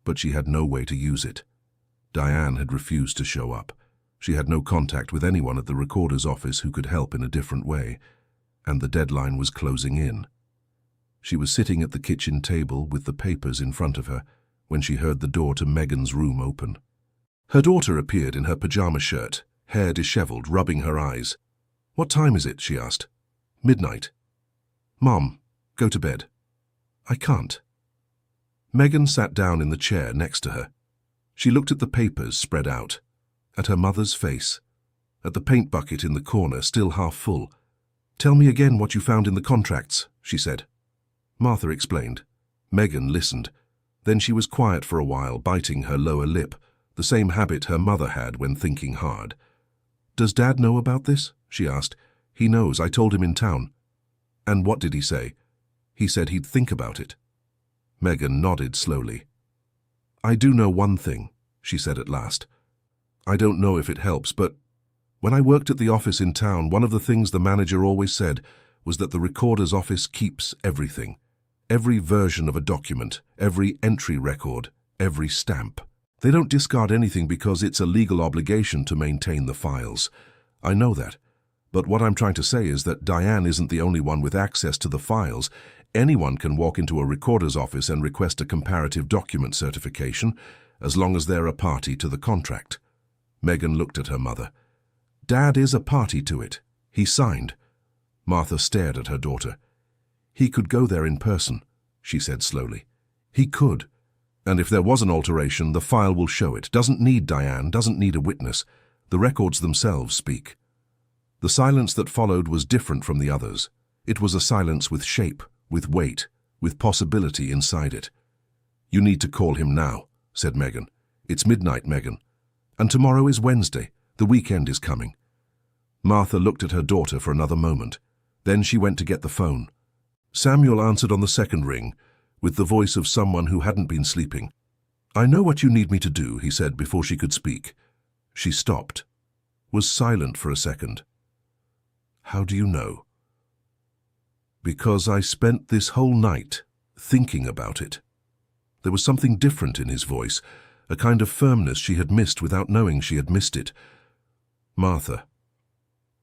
but she had no way to use it. Diane had refused to show up. She had no contact with anyone at the recorder's office who could help in a different way, and the deadline was closing in. She was sitting at the kitchen table with the papers in front of her when she heard the door to Megan's room open. Her daughter appeared in her pajama shirt, hair disheveled, rubbing her eyes. "What time is it?" she asked. "Midnight." "Mom, go to bed." "I can't." Megan sat down in the chair next to her. She looked at the papers spread out, at her mother's face, at the paint bucket in the corner still half full. "Tell me again what you found in the contracts," she said. Martha explained. Megan listened. Then she was quiet for a while, biting her lower lip, the same habit her mother had when thinking hard. "Does Dad know about this?" she asked. "He knows. I told him in town." "And what did he say?" "He said he'd think about it." Megan nodded slowly. "I do know one thing," she said at last. "I don't know if it helps, but when I worked at the office in town, one of the things the manager always said was that the recorder's office keeps everything. Every version of a document, every entry record, every stamp. They don't discard anything because it's a legal obligation to maintain the files. I know that. But what I'm trying to say is that Diane isn't the only one with access to the files. Anyone can walk into a recorder's office and request a comparative document certification, as long as they're a party to the contract." Megan looked at her mother. "Dad is a party to it. He signed." Martha stared at her daughter. "He could go there in person," she said slowly. "He could. And if there was an alteration, the file will show it. Doesn't need Diane, doesn't need a witness. The records themselves speak." The silence that followed was different from the others. It was a silence with shape, with weight, with possibility inside it. "You need to call him now," said Megan. "It's midnight, Megan. And tomorrow is Wednesday. The weekend is coming." Martha looked at her daughter for another moment. Then she went to get the phone. Samuel answered on the second ring, with the voice of someone who hadn't been sleeping. "I know what you need me to do," he said before she could speak. She stopped, was silent for a second. "How do you know?" "Because I spent this whole night thinking about it." There was something different in his voice, a kind of firmness she had missed without knowing she had missed it. "Martha,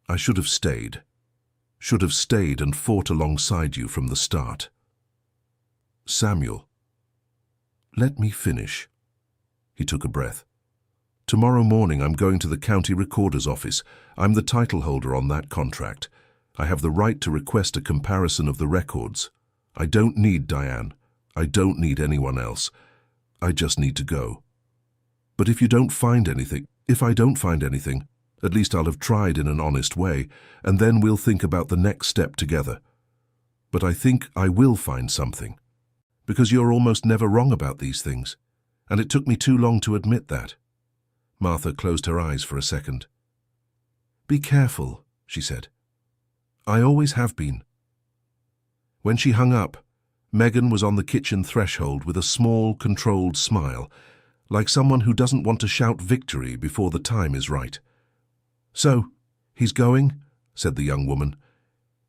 I should have stayed. Should have stayed and fought alongside you from the start." "Samuel, let me finish." He took a breath. "Tomorrow morning I'm going to the county recorder's office. I'm the title holder on that contract. I have the right to request a comparison of the records. I don't need Diane. I don't need anyone else. I just need to go. But if I don't find anything, at least I'll have tried in an honest way, and then we'll think about the next step together. But I think I will find something. Because you're almost never wrong about these things, and it took me too long to admit that." Martha closed her eyes for a second. "Be careful," she said. "I always have been." When she hung up, Megan was on the kitchen threshold with a small, controlled smile, like someone who doesn't want to shout victory before the time is right. "So, he's going?" said the young woman.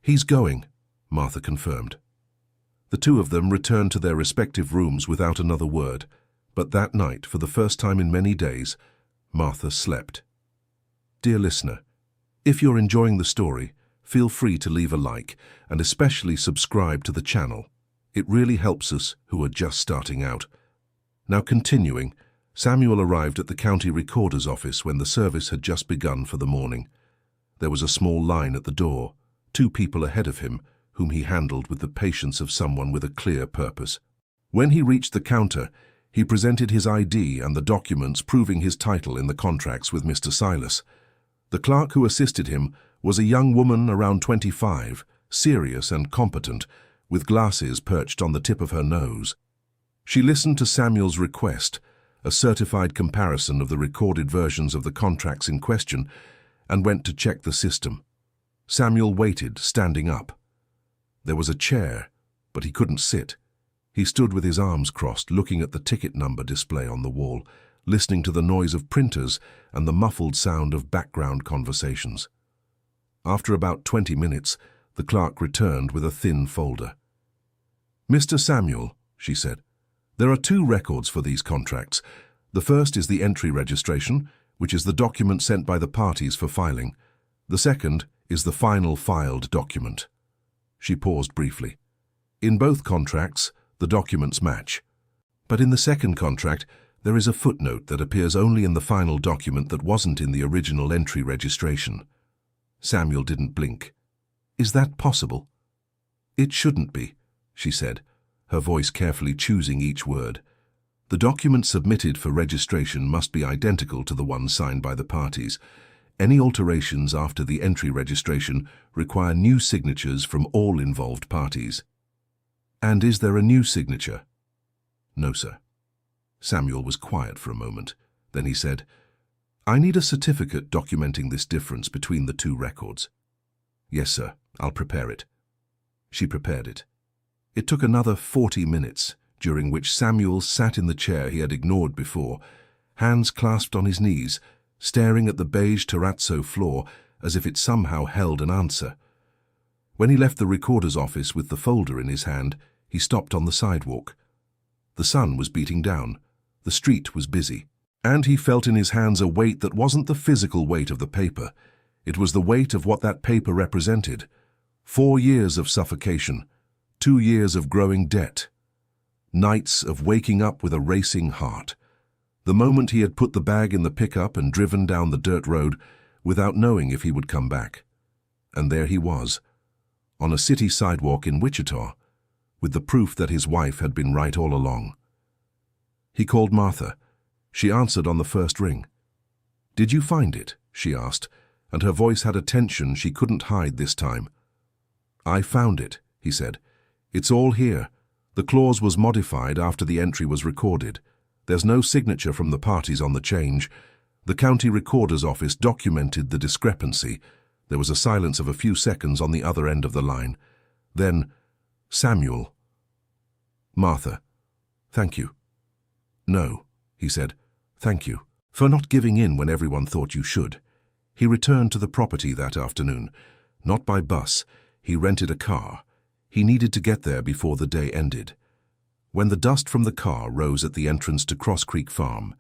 "He's going," Martha confirmed. The two of them returned to their respective rooms without another word, but that night, for the first time in many days, Martha slept. Dear listener, if you're enjoying the story, feel free to leave a like and especially subscribe to the channel. It really helps us who are just starting out. Now continuing, Samuel arrived at the county recorder's office when the service had just begun for the morning. There was a small line at the door, 2 people ahead of him, whom he handled with the patience of someone with a clear purpose. When he reached the counter, he presented his ID and the documents proving his title in the contracts with Mr. Silas. The clerk who assisted him was a young woman around 25, serious and competent, with glasses perched on the tip of her nose. She listened to Samuel's request, a certified comparison of the recorded versions of the contracts in question, and went to check the system. Samuel waited, standing up. There was a chair, but he couldn't sit. He stood with his arms crossed, looking at the ticket number display on the wall, listening to the noise of printers and the muffled sound of background conversations. After about 20 minutes, the clerk returned with a thin folder. "Mr. Samuel," she said, "there are 2 records for these contracts. The first is the entry registration, which is the document sent by the parties for filing. The second is the final filed document." She paused briefly. "In both contracts, the documents match. But in the second contract, there is a footnote that appears only in the final document that wasn't in the original entry registration." Samuel didn't blink. "Is that possible?" "It shouldn't be," she said, her voice carefully choosing each word. "The document submitted for registration must be identical to the one signed by the parties. Any alterations after the entry registration require new signatures from all involved parties." "And is there a new signature?" "No, sir." Samuel was quiet for a moment. Then he said, "I need a certificate documenting this difference between the two records." "Yes, sir. I'll prepare it." She prepared it. It took another 40 minutes, during which Samuel sat in the chair he had ignored before, hands clasped on his knees, staring at the beige terrazzo floor as if it somehow held an answer. When he left the recorder's office with the folder in his hand, he stopped on the sidewalk. The sun was beating down. The street was busy. And he felt in his hands a weight that wasn't the physical weight of the paper. It was the weight of what that paper represented. 4 years of suffocation, 2 years of growing debt, nights of waking up with a racing heart. The moment he had put the bag in the pickup and driven down the dirt road without knowing if he would come back. And there he was, on a city sidewalk in Wichita, with the proof that his wife had been right all along. He called Martha. She answered on the first ring. "Did you find it?" she asked, and her voice had a tension she couldn't hide this time. "I found it," he said. "It's all here. The clause was modified after the entry was recorded. There's no signature from the parties on the change. The county recorder's office documented the discrepancy. There was a silence of a few seconds on the other end of the line. Then, Samuel. "Martha, thank you." "No," he said, "thank you for not giving in when everyone thought you should." He returned to the property that afternoon. Not by bus. He rented a car. He needed to get there before the day ended. When the dust from the car rose at the entrance to Cross Creek Farm,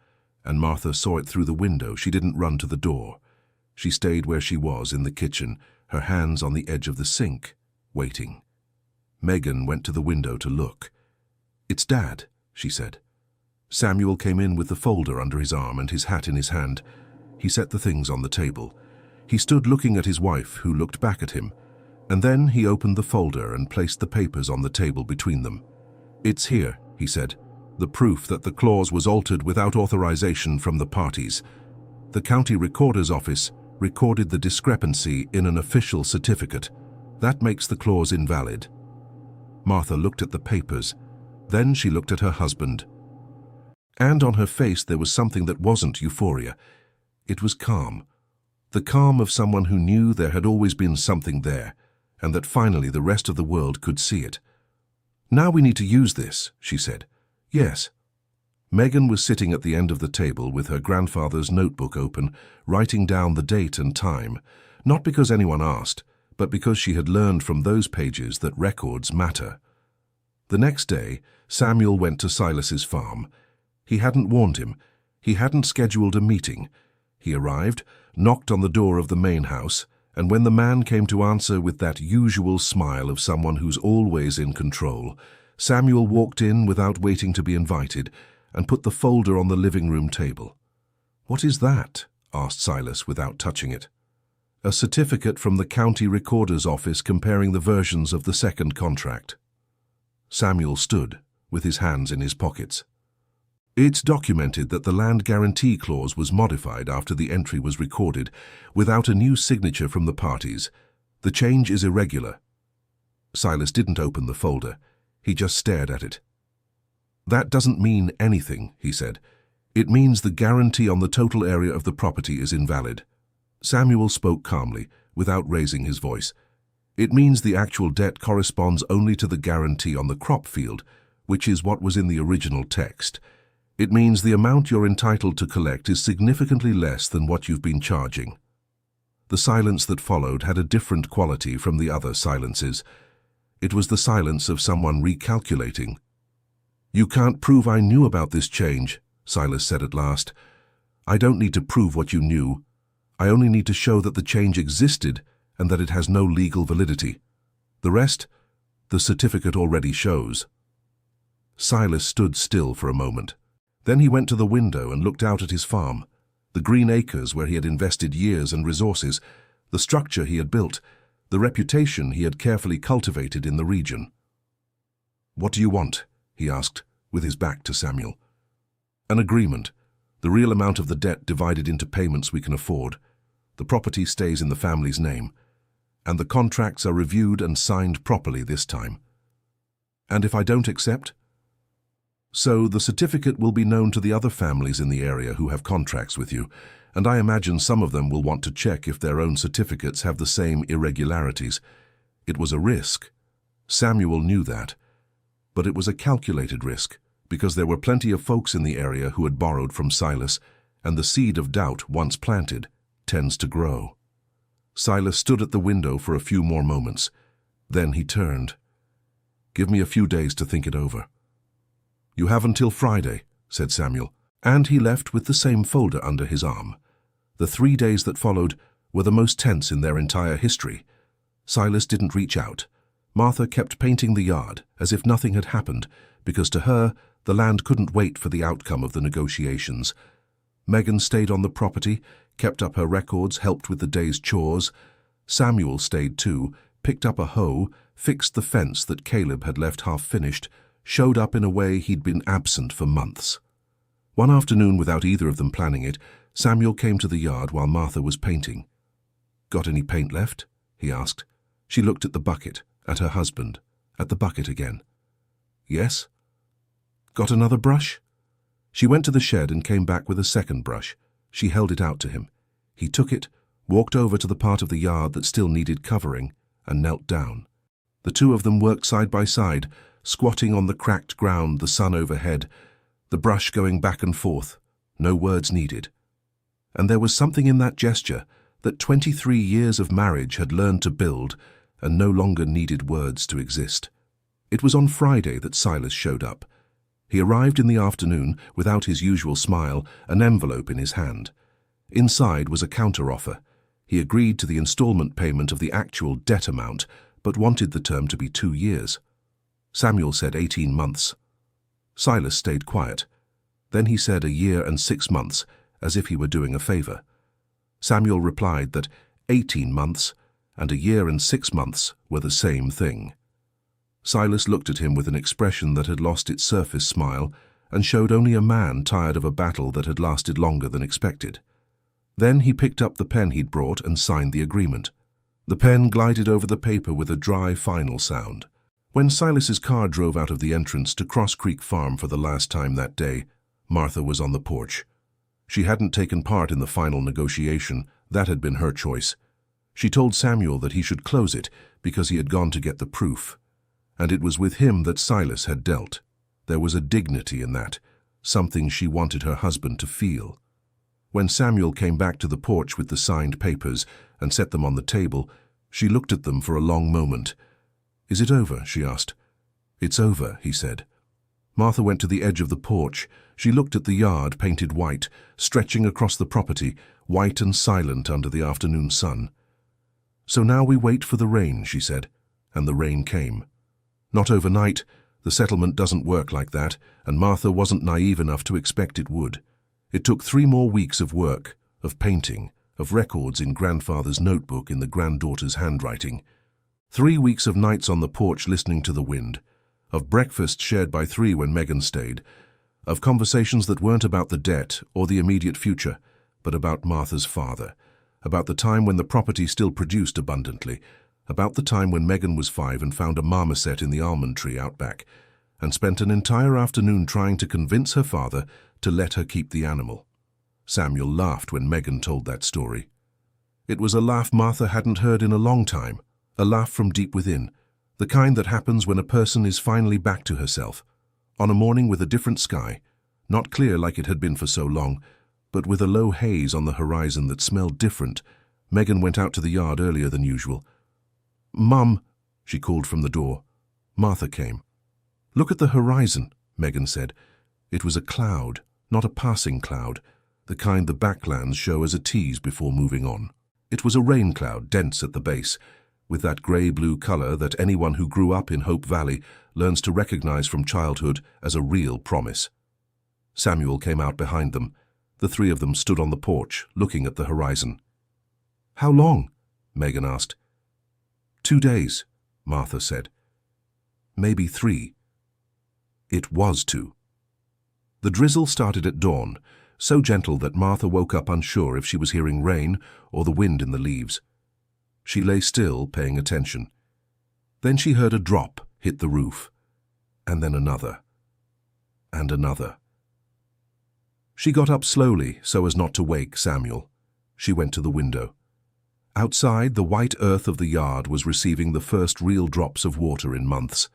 and Martha saw it through the window, she didn't run to the door. She stayed where she was in the kitchen, her hands on the edge of the sink, waiting. Megan went to the window to look. "It's Dad," she said. Samuel came in with the folder under his arm and his hat in his hand. He set the things on the table. He stood looking at his wife, who looked back at him, and then he opened the folder and placed the papers on the table between them. "It's here," he said, "the proof that the clause was altered without authorization from the parties. The county recorder's office recorded the discrepancy in an official certificate. That makes the clause invalid." Martha looked at the papers. Then she looked at her husband. And on her face there was something that wasn't euphoria. It was calm. The calm of someone who knew there had always been something there, and that finally the rest of the world could see it. "Now we need to use this," she said. "Yes." Megan was sitting at the end of the table with her grandfather's notebook open, writing down the date and time, not because anyone asked, but because she had learned from those pages that records matter. The next day, Samuel went to Silas's farm. He hadn't warned him. He hadn't scheduled a meeting. He arrived, knocked on the door of the main house, and when the man came to answer with that usual smile of someone who's always in control, Samuel walked in without waiting to be invited and put the folder on the living room table. "What is that?" asked Silas without touching it. "A certificate from the county recorder's office comparing the versions of the second contract." Samuel stood, with his hands in his pockets. "It's documented that the land guarantee clause was modified after the entry was recorded, without a new signature from the parties. The change is irregular." Silas didn't open the folder. He just stared at it. "That doesn't mean anything," he said. "It means the guarantee on the total area of the property is invalid." Samuel spoke calmly, without raising his voice. "It means the actual debt corresponds only to the guarantee on the crop field, which is what was in the original text. It means the amount you're entitled to collect is significantly less than what you've been charging." The silence that followed had a different quality from the other silences. It was the silence of someone recalculating. "You can't prove I knew about this change," Silas said at last. "I don't need to prove what you knew. I only need to show that the change existed and that it has no legal validity. The rest, the certificate already shows." Silas stood still for a moment. Then he went to the window and looked out at his farm, the green acres where he had invested years and resources, the structure he had built, the reputation he had carefully cultivated in the region. "What do you want?" he asked, with his back to Samuel. "An agreement. The real amount of the debt divided into payments we can afford. The property stays in the family's name, and the contracts are reviewed and signed properly this time." "And if I don't accept?" "So the certificate will be known to the other families in the area who have contracts with you, and I imagine some of them will want to check if their own certificates have the same irregularities." It was a risk. Samuel knew that. But it was a calculated risk, because there were plenty of folks in the area who had borrowed from Silas, and the seed of doubt, once planted, tends to grow. Silas stood at the window for a few more moments. Then he turned. "Give me a few days to think it over." "You have until Friday," said Samuel, and he left with the same folder under his arm. The 3 days that followed were the most tense in their entire history. Silas didn't reach out. Martha kept painting the yard as if nothing had happened, because to her, the land couldn't wait for the outcome of the negotiations. Megan stayed on the property, kept up her records, helped with the day's chores. Samuel stayed too, picked up a hoe, fixed the fence that Caleb had left half-finished, showed up in a way he'd been absent for months. One afternoon, without either of them planning it, Samuel came to the yard while Martha was painting. "Got any paint left?" he asked. She looked at the bucket, at her husband, at the bucket again. "Yes." "Got another brush?" She went to the shed and came back with a second brush. She held it out to him. He took it, walked over to the part of the yard that still needed covering, and knelt down. The two of them worked side by side, squatting on the cracked ground, the sun overhead, the brush going back and forth, no words needed. And there was something in that gesture that 23 years of marriage had learned to build and no longer needed words to exist. It was on Friday that Silas showed up. He arrived in the afternoon without his usual smile, an envelope in his hand. Inside was a counteroffer. He agreed to the installment payment of the actual debt amount, but wanted the term to be 2 years. Samuel said 18 months. Silas stayed quiet. Then he said 1 year and 6 months, as if he were doing a favor. Samuel replied that 18 months and 1 year and 6 months were the same thing. Silas looked at him with an expression that had lost its surface smile and showed only a man tired of a battle that had lasted longer than expected. Then he picked up the pen he'd brought and signed the agreement. The pen glided over the paper with a dry, final sound. When Silas's car drove out of the entrance to Cross Creek Farm for the last time that day, Martha was on the porch. She hadn't taken part in the final negotiation. That had been her choice. She told Samuel that he should close it because he had gone to get the proof. And it was with him that Silas had dealt. There was a dignity in that, something she wanted her husband to feel. When Samuel came back to the porch with the signed papers and set them on the table, she looked at them for a long moment. "Is it over?" she asked. "It's over," he said. Martha went to the edge of the porch. She looked at the yard, painted white, stretching across the property, white and silent under the afternoon sun. "So now we wait for the rain," she said, and the rain came. Not overnight. The settlement doesn't work like that, and Martha wasn't naive enough to expect it would. It took 3 more weeks of work, of painting, of records in grandfather's notebook in the granddaughter's handwriting. 3 weeks of nights on the porch listening to the wind, of breakfast shared by 3 when Megan stayed, of conversations that weren't about the debt or the immediate future, but about Martha's father, about the time when the property still produced abundantly, about the time when Megan was 5 and found a marmoset in the almond tree out back, and spent an entire afternoon trying to convince her father to let her keep the animal. Samuel laughed when Megan told that story. It was a laugh Martha hadn't heard in a long time, a laugh from deep within, the kind that happens when a person is finally back to herself, on a morning with a different sky, not clear like it had been for so long, but with a low haze on the horizon that smelled different. Megan went out to the yard earlier than usual. "Mum," she called from the door. Martha came. "Look at the horizon," Megan said. It was a cloud, not a passing cloud, the kind the backlands show as a tease before moving on. It was a rain cloud, dense at the base, with that grey-blue color that anyone who grew up in Hope Valley learns to recognize from childhood as a real promise. Samuel came out behind them. The 3 of them stood on the porch, looking at the horizon. "How long?" Megan asked. 2 days, Martha said. Maybe 3. It was 2. The drizzle started at dawn, so gentle that Martha woke up unsure if she was hearing rain or the wind in the leaves. She lay still, paying attention. Then she heard a drop hit the roof, and then another, and another. She got up slowly so as not to wake Samuel. She went to the window. Outside, the white earth of the yard was receiving the first real drops of water in months.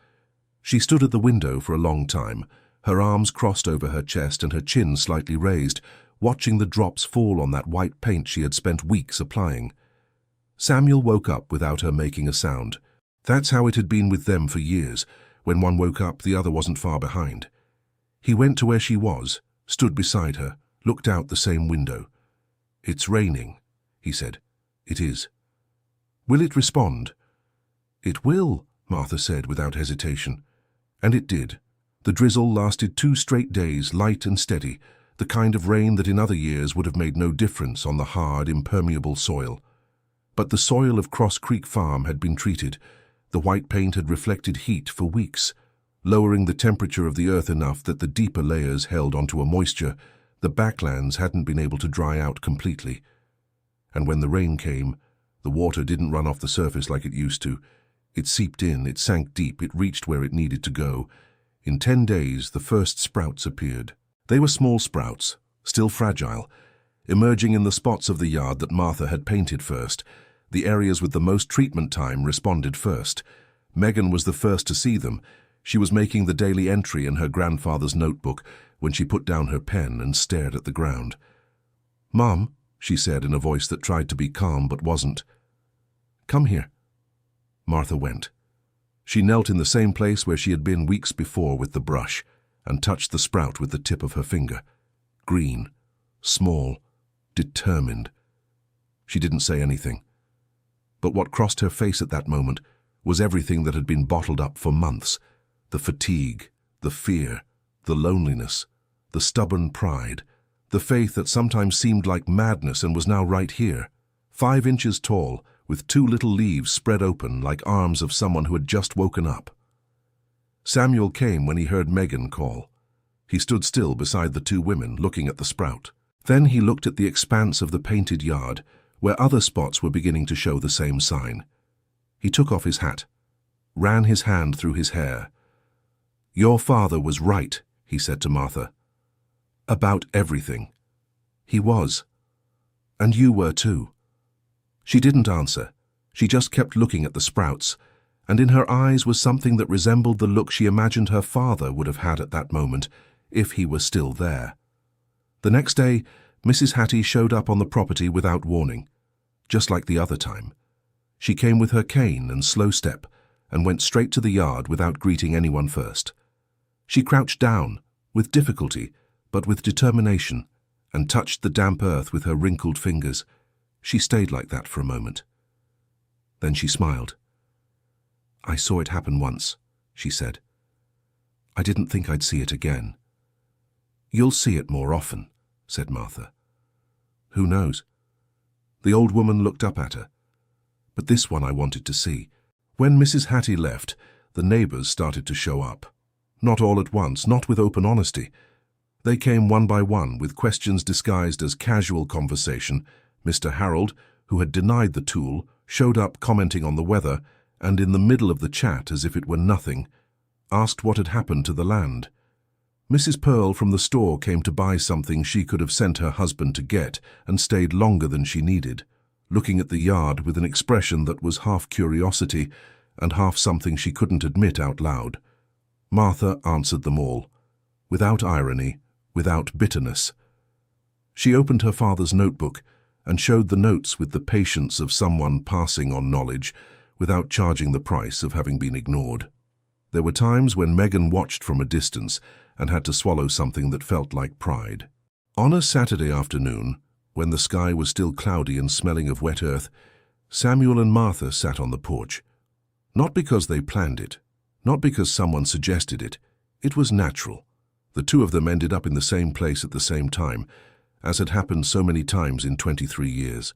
She stood at the window for a long time, her arms crossed over her chest and her chin slightly raised, watching the drops fall on that white paint she had spent weeks applying. Samuel woke up without her making a sound. That's how it had been with them for years. When one woke up, the other wasn't far behind. He went to where she was, stood beside her, looked out the same window. "It's raining," he said. "It is." "Will it respond?" "It will," Martha said without hesitation. And it did. The drizzle lasted 2 straight days, light and steady, the kind of rain that in other years would have made no difference on the hard, impermeable soil. But the soil of Cross Creek Farm had been treated. The white paint had reflected heat for weeks, lowering the temperature of the earth enough that the deeper layers held onto a moisture the backlands hadn't been able to dry out completely. And when the rain came, the water didn't run off the surface like it used to. It seeped in, it sank deep, it reached where it needed to go. In 10 days, the first sprouts appeared. They were small sprouts, still fragile, emerging in the spots of the yard that Martha had painted first. The areas with the most treatment time responded first. Megan was the first to see them. She was making the daily entry in her grandfather's notebook when she put down her pen and stared at the ground. "Mom," she said in a voice that tried to be calm but wasn't. "Come here." Martha went. She knelt in the same place where she had been weeks before with the brush and touched the sprout with the tip of her finger. Green, small, determined. She didn't say anything. But what crossed her face at that moment was everything that had been bottled up for months. The fatigue, the fear, the loneliness, the stubborn pride, the faith that sometimes seemed like madness and was now right here, 5 inches tall, with 2 little leaves spread open like arms of someone who had just woken up. Samuel came when he heard Megan call. He stood still beside the 2 women, looking at the sprout. Then he looked at the expanse of the painted yard, where other spots were beginning to show the same sign. He took off his hat, ran his hand through his hair. "Your father was right," he said to Martha. "About everything. He was. And you were too." She didn't answer. She just kept looking at the sprouts, and in her eyes was something that resembled the look she imagined her father would have had at that moment, if he were still there. The next day, Mrs. Hattie showed up on the property without warning, just like the other time. She came with her cane and slow step and went straight to the yard without greeting anyone first. She crouched down, with difficulty, but with determination, and touched the damp earth with her wrinkled fingers. She stayed like that for a moment. Then she smiled. "I saw it happen once," she said. "I didn't think I'd see it again." "You'll see it more often," said Martha. "Who knows?" The old woman looked up at her. "But this one I wanted to see." When Mrs. Hattie left, the neighbors started to show up. Not all at once, not with open honesty. They came one by one with questions disguised as casual conversation. Mr. Harold, who had denied the tool, showed up commenting on the weather, and in the middle of the chat, as if it were nothing, asked what had happened to the land. Mrs. Pearl from the store came to buy something she could have sent her husband to get and stayed longer than she needed, looking at the yard with an expression that was half curiosity and half something she couldn't admit out loud. Martha answered them all, without irony, without bitterness. She opened her father's notebook and showed the notes with the patience of someone passing on knowledge without charging the price of having been ignored. There were times when Megan watched from a distance and had to swallow something that felt like pride. On a Saturday afternoon, when the sky was still cloudy and smelling of wet earth, Samuel and Martha sat on the porch. Not because they planned it, not because someone suggested it. It was natural. The 2 of them ended up in the same place at the same time, as had happened so many times in 23 years.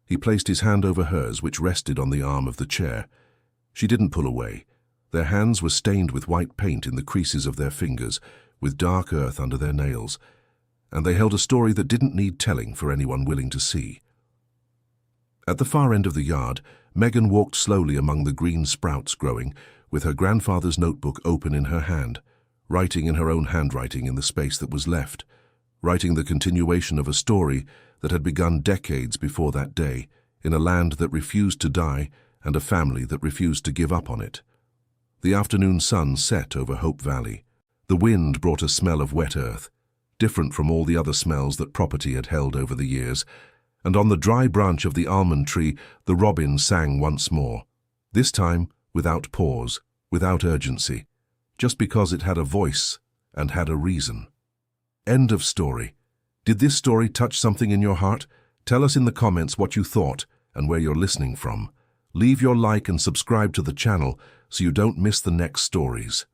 He placed his hand over hers, which rested on the arm of the chair. She didn't pull away. Their hands were stained with white paint in the creases of their fingers, with dark earth under their nails, and they held a story that didn't need telling for anyone willing to see. At the far end of the yard, Megan walked slowly among the green sprouts growing, with her grandfather's notebook open in her hand, writing in her own handwriting in the space that was left, writing the continuation of a story that had begun decades before that day, in a land that refused to die and a family that refused to give up on it. The afternoon sun set over Hope Valley. The wind brought a smell of wet earth, different from all the other smells that property had held over the years, and on the dry branch of the almond tree the robin sang once more, this time without pause, without urgency, just because it had a voice and had a reason. End of story. Did this story touch something in your heart? Tell us in the comments what you thought and where you're listening from. Leave your like and subscribe to the channel so you don't miss the next stories.